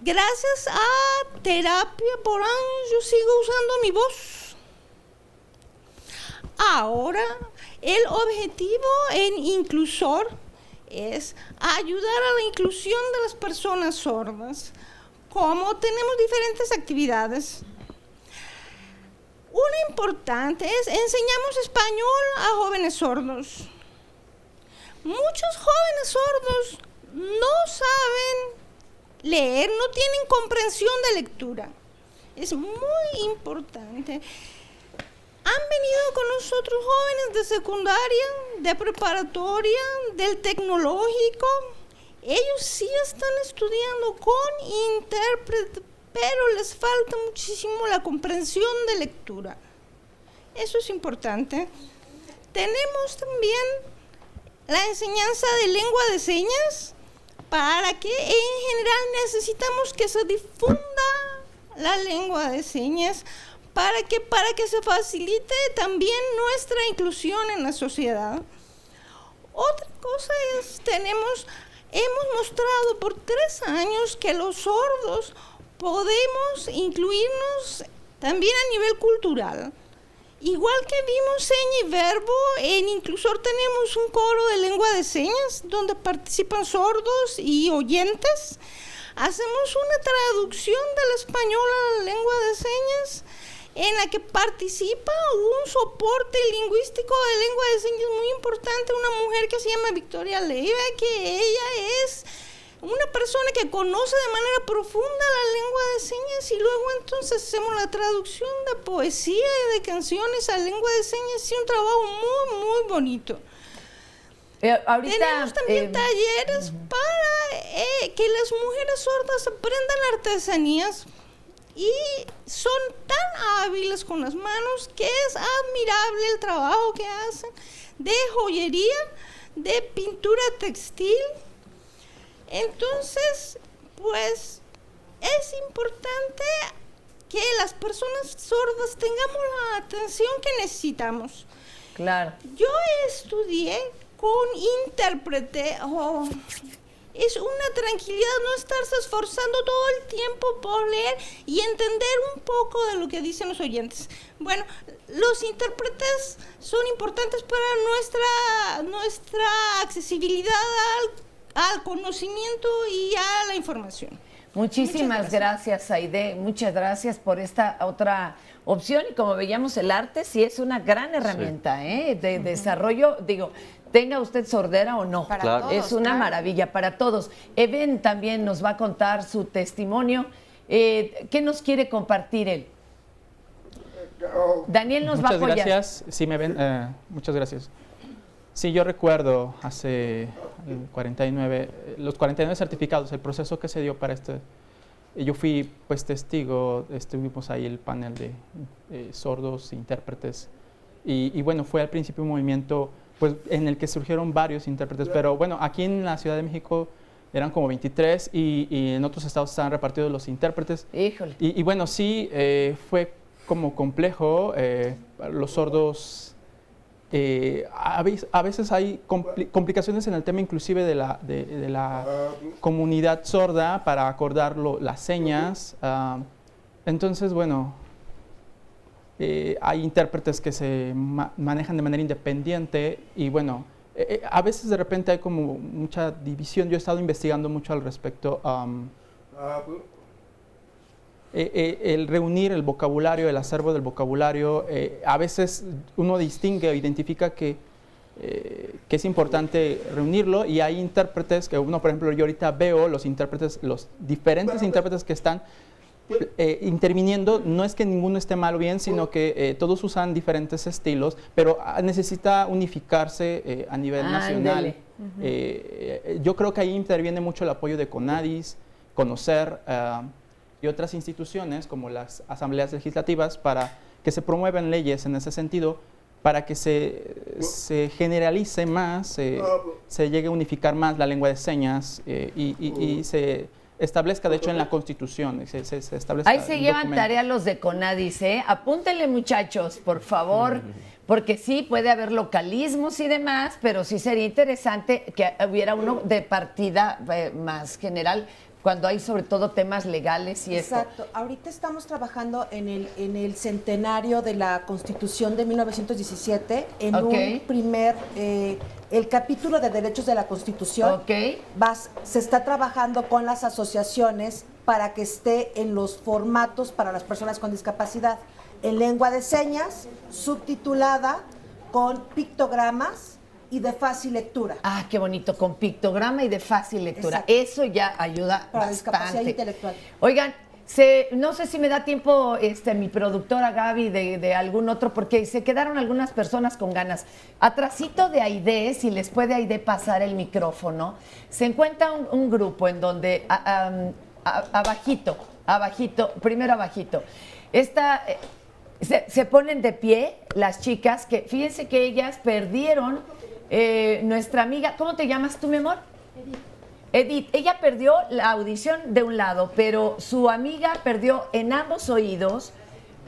Gracias a terapia por años yo sigo usando mi voz. Ahora el objetivo en Inclusor es ayudar a la inclusión de las personas sordas. Como tenemos diferentes actividades. Una importante es enseñamos español a jóvenes sordos. Muchos jóvenes sordos no saben leer, no tienen comprensión de lectura. Es muy importante. Han venido con nosotros jóvenes de secundaria, de preparatoria, del tecnológico. Ellos sí están estudiando con intérprete, pero les falta muchísimo la comprensión de lectura. Eso es importante. Tenemos también la enseñanza de lengua de señas, para que en general necesitamos que se difunda la lengua de señas, para que se facilite también nuestra inclusión en la sociedad. Otra cosa es, hemos mostrado por 3 años que los sordos podemos incluirnos también a nivel cultural. Igual que vimos seña y verbo, en Inclusor tenemos un coro de lengua de señas donde participan sordos y oyentes. Hacemos una traducción del español a la lengua de señas en la que participa un soporte lingüístico de lengua de señas muy importante, una mujer que se llama Victoria Leiva, que ella es una persona que conoce de manera profunda la lengua de señas, y luego entonces hacemos la traducción de poesía y de canciones a lengua de señas. Es un trabajo muy, muy bonito. Tenemos también talleres para que las mujeres sordas aprendan artesanías, y son tan hábiles con las manos que es admirable el trabajo que hacen de joyería, de pintura textil. Entonces, pues, es importante que las personas sordas tengamos la atención que necesitamos. Claro. Yo estudié con intérprete. Es una tranquilidad no estarse esforzando todo el tiempo por leer y entender un poco de lo que dicen los oyentes. Bueno, los intérpretes son importantes para nuestra accesibilidad al conocimiento y a la información. Muchísimas gracias, Aide. Muchas gracias por esta otra opción. Y como veíamos, el arte sí es una gran herramienta de desarrollo. Digo, tenga usted sordera o no. Para todos, es una maravilla para todos. Eben también nos va a contar su testimonio. ¿Qué nos quiere compartir él? Daniel nos va a apoyar. Muchas gracias. Sí, me ven. Muchas gracias. Sí, yo recuerdo hace 49, los 49 certificados, el proceso que se dio para yo fui pues testigo, estuvimos ahí el panel de sordos, intérpretes, y bueno, fue al principio un movimiento pues en el que surgieron varios intérpretes, pero bueno, aquí en la Ciudad de México eran como 23 y en otros estados estaban repartidos los intérpretes. Híjole. Y bueno, sí, fue como complejo, los sordos a veces hay complicaciones en el tema inclusive de la comunidad sorda para acordar las señas. Entonces, bueno, hay intérpretes que se manejan de manera independiente y bueno, a veces de repente hay como mucha división. Yo he estado investigando mucho al respecto. El reunir el vocabulario, el acervo del vocabulario, a veces uno distingue o identifica que es importante reunirlo y hay intérpretes que uno, por ejemplo, yo ahorita veo los diferentes intérpretes que están interviniendo. No es que ninguno esté mal o bien, sino que todos usan diferentes estilos, pero necesita unificarse a nivel nacional. Yo creo que ahí interviene mucho el apoyo de CONADIS, Conocer y otras instituciones como las asambleas legislativas para que se promuevan leyes en ese sentido, para que se generalice más, se llegue a unificar más la lengua de señas y se establezca, de hecho, en la Constitución. Se establezca. Ahí se llevan tarea los de CONADIS, ¿eh? Apúntenle, muchachos, por favor, porque sí puede haber localismos y demás, pero sí sería interesante que hubiera uno de partida más general, cuando hay sobre todo temas legales y esto. Exacto. Ahorita estamos trabajando en el centenario de la Constitución de 1917, en un primer, el capítulo de derechos de la Constitución. Se está trabajando con las asociaciones para que esté en los formatos para las personas con discapacidad, en lengua de señas, subtitulada, con pictogramas y de fácil lectura. Ah, qué bonito, con pictograma y de fácil lectura. Exacto. Eso ya ayuda para bastante. Discapacidad intelectual. Oigan, no sé si me da tiempo mi productora Gaby de algún otro, porque se quedaron algunas personas con ganas. Atrasito de Aide, si les puede Aide pasar el micrófono, se encuentra un grupo en donde primero abajito, se ponen de pie las chicas, que fíjense que ellas perdieron. Nuestra amiga, ¿cómo te llamas tú, mi amor? Edith. Ella perdió la audición de un lado, pero su amiga perdió en ambos oídos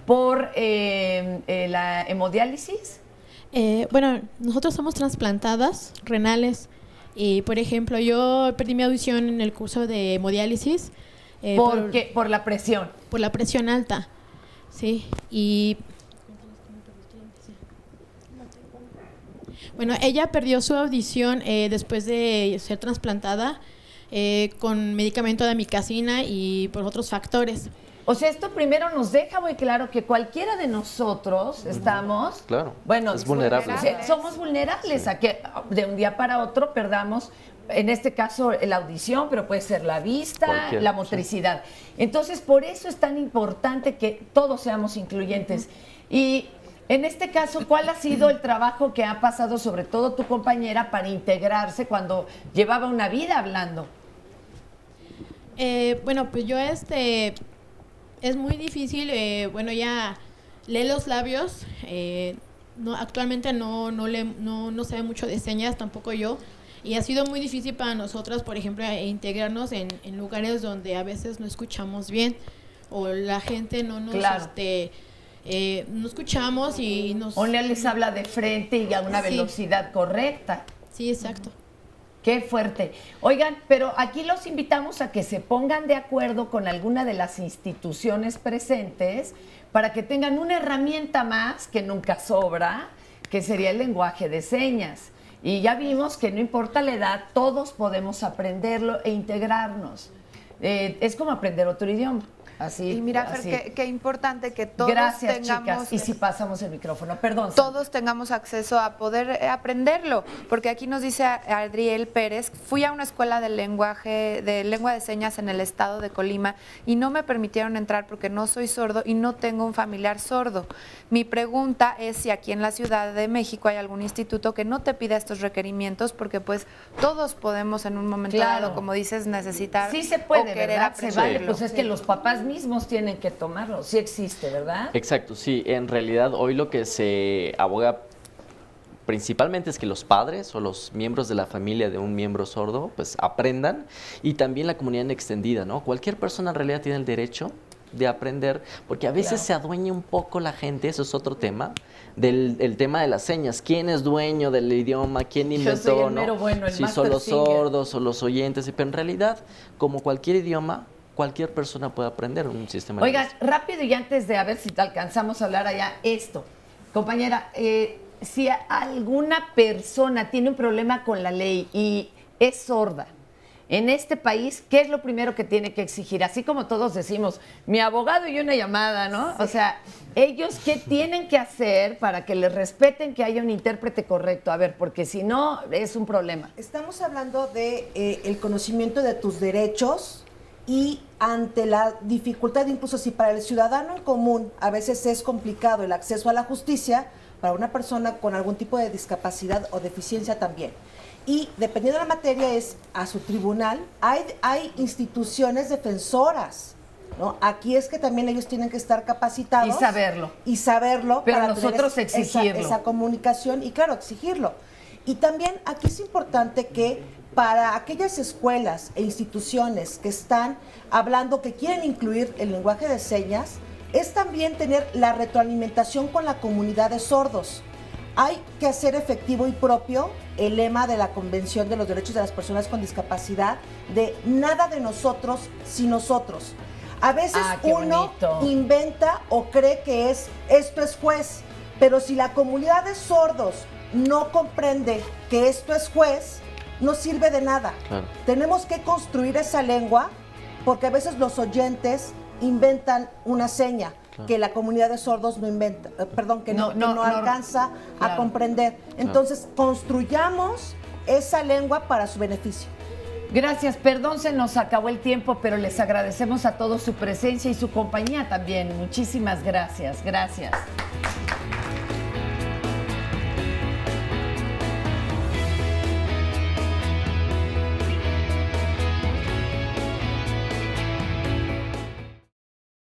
por la hemodiálisis. Bueno, nosotros somos trasplantadas renales y, por ejemplo, yo perdí mi audición en el curso de hemodiálisis. ¿Por qué? Por la presión. Por la presión alta, sí. Y bueno, ella perdió su audición después de ser trasplantada con medicamento de amicacina y por otros factores. O sea, esto primero nos deja muy claro que cualquiera de nosotros estamos... Claro, bueno, es vulnerable. Somos vulnerables a que de un día para otro perdamos, en este caso, la audición, pero puede ser la vista, la motricidad. Entonces, por eso es tan importante que todos seamos incluyentes. Y en este caso, ¿cuál ha sido el trabajo que ha pasado, sobre todo tu compañera, para integrarse cuando llevaba una vida hablando? Bueno, pues yo es muy difícil, bueno, ya lee los labios, actualmente no sabe mucho de señas, tampoco yo, y ha sido muy difícil para nosotras, por ejemplo, integrarnos en lugares donde a veces no escuchamos bien, o la gente no nos... Claro. No escuchamos y nos... O no les habla de frente y a una velocidad correcta. Sí, exacto. Qué fuerte. Oigan, pero aquí los invitamos a que se pongan de acuerdo con alguna de las instituciones presentes para que tengan una herramienta más que nunca sobra, que sería el lenguaje de señas. Y ya vimos que no importa la edad, todos podemos aprenderlo e integrarnos. Es como aprender otro idioma. Así, y mira, Fer, qué importante que todos Gracias, tengamos... chicas. Y si pasamos el micrófono, perdón. Todos tengamos acceso a poder aprenderlo, porque aquí nos dice Adriel Pérez, fui a una escuela de lengua de señas en el estado de Colima y no me permitieron entrar porque no soy sordo y no tengo un familiar sordo. Mi pregunta es si aquí en la Ciudad de México hay algún instituto que no te pida estos requerimientos, porque pues todos podemos en un momento dado, como dices, necesitar sí se puede, o querer ¿verdad? aprenderlo. Se vale, pues es que los papás mismos tienen que tomarlo, sí existe, ¿verdad? Exacto, sí, en realidad hoy lo que se aboga principalmente es que los padres o los miembros de la familia de un miembro sordo pues aprendan, y también la comunidad extendida, ¿no? Cualquier persona en realidad tiene el derecho de aprender, porque a veces se adueña un poco la gente, eso es otro tema, el tema de las señas. ¿Quién es dueño del idioma? ¿Quién inventó? Yo soy el mero bueno, el si son los Master Singer. sordos o los oyentes, pero en realidad, como cualquier idioma, cualquier persona puede aprender un sistema. Oigan, rápido y antes de a ver si te alcanzamos a hablar allá, esto. Compañera, si alguna persona tiene un problema con la ley y es sorda, en este país, ¿qué es lo primero que tiene que exigir? Así como todos decimos, mi abogado y una llamada, ¿no? Sí. O sea, ellos, ¿qué tienen que hacer para que les respeten que haya un intérprete correcto? A ver, porque si no, es un problema. Estamos hablando de el conocimiento de tus derechos y ante la dificultad, incluso si para el ciudadano en común a veces es complicado el acceso a la justicia, para una persona con algún tipo de discapacidad o deficiencia también. Y dependiendo de la materia es a su tribunal, hay instituciones defensoras, ¿no? Aquí es que también ellos tienen que estar capacitados. Y saberlo. Pero para nosotros exigirlo. Esa comunicación y claro, exigirlo. Y también aquí es importante que para aquellas escuelas e instituciones que están hablando, que quieren incluir el lenguaje de señas, es también tener la retroalimentación con la comunidad de sordos. Hay que hacer efectivo y propio el lema de la Convención de los Derechos de las Personas con Discapacidad de nada de nosotros sin nosotros. A veces uno inventa o cree que esto es juez, pero si la comunidad de sordos no comprende que esto es juez, no sirve de nada. Claro. Tenemos que construir esa lengua porque a veces los oyentes inventan una seña. Claro. Que la comunidad de sordos no inventa, que no alcanza a comprender. Entonces, construyamos esa lengua para su beneficio. Gracias, perdón, se nos acabó el tiempo, pero les agradecemos a todos su presencia y su compañía también. Muchísimas gracias. Gracias.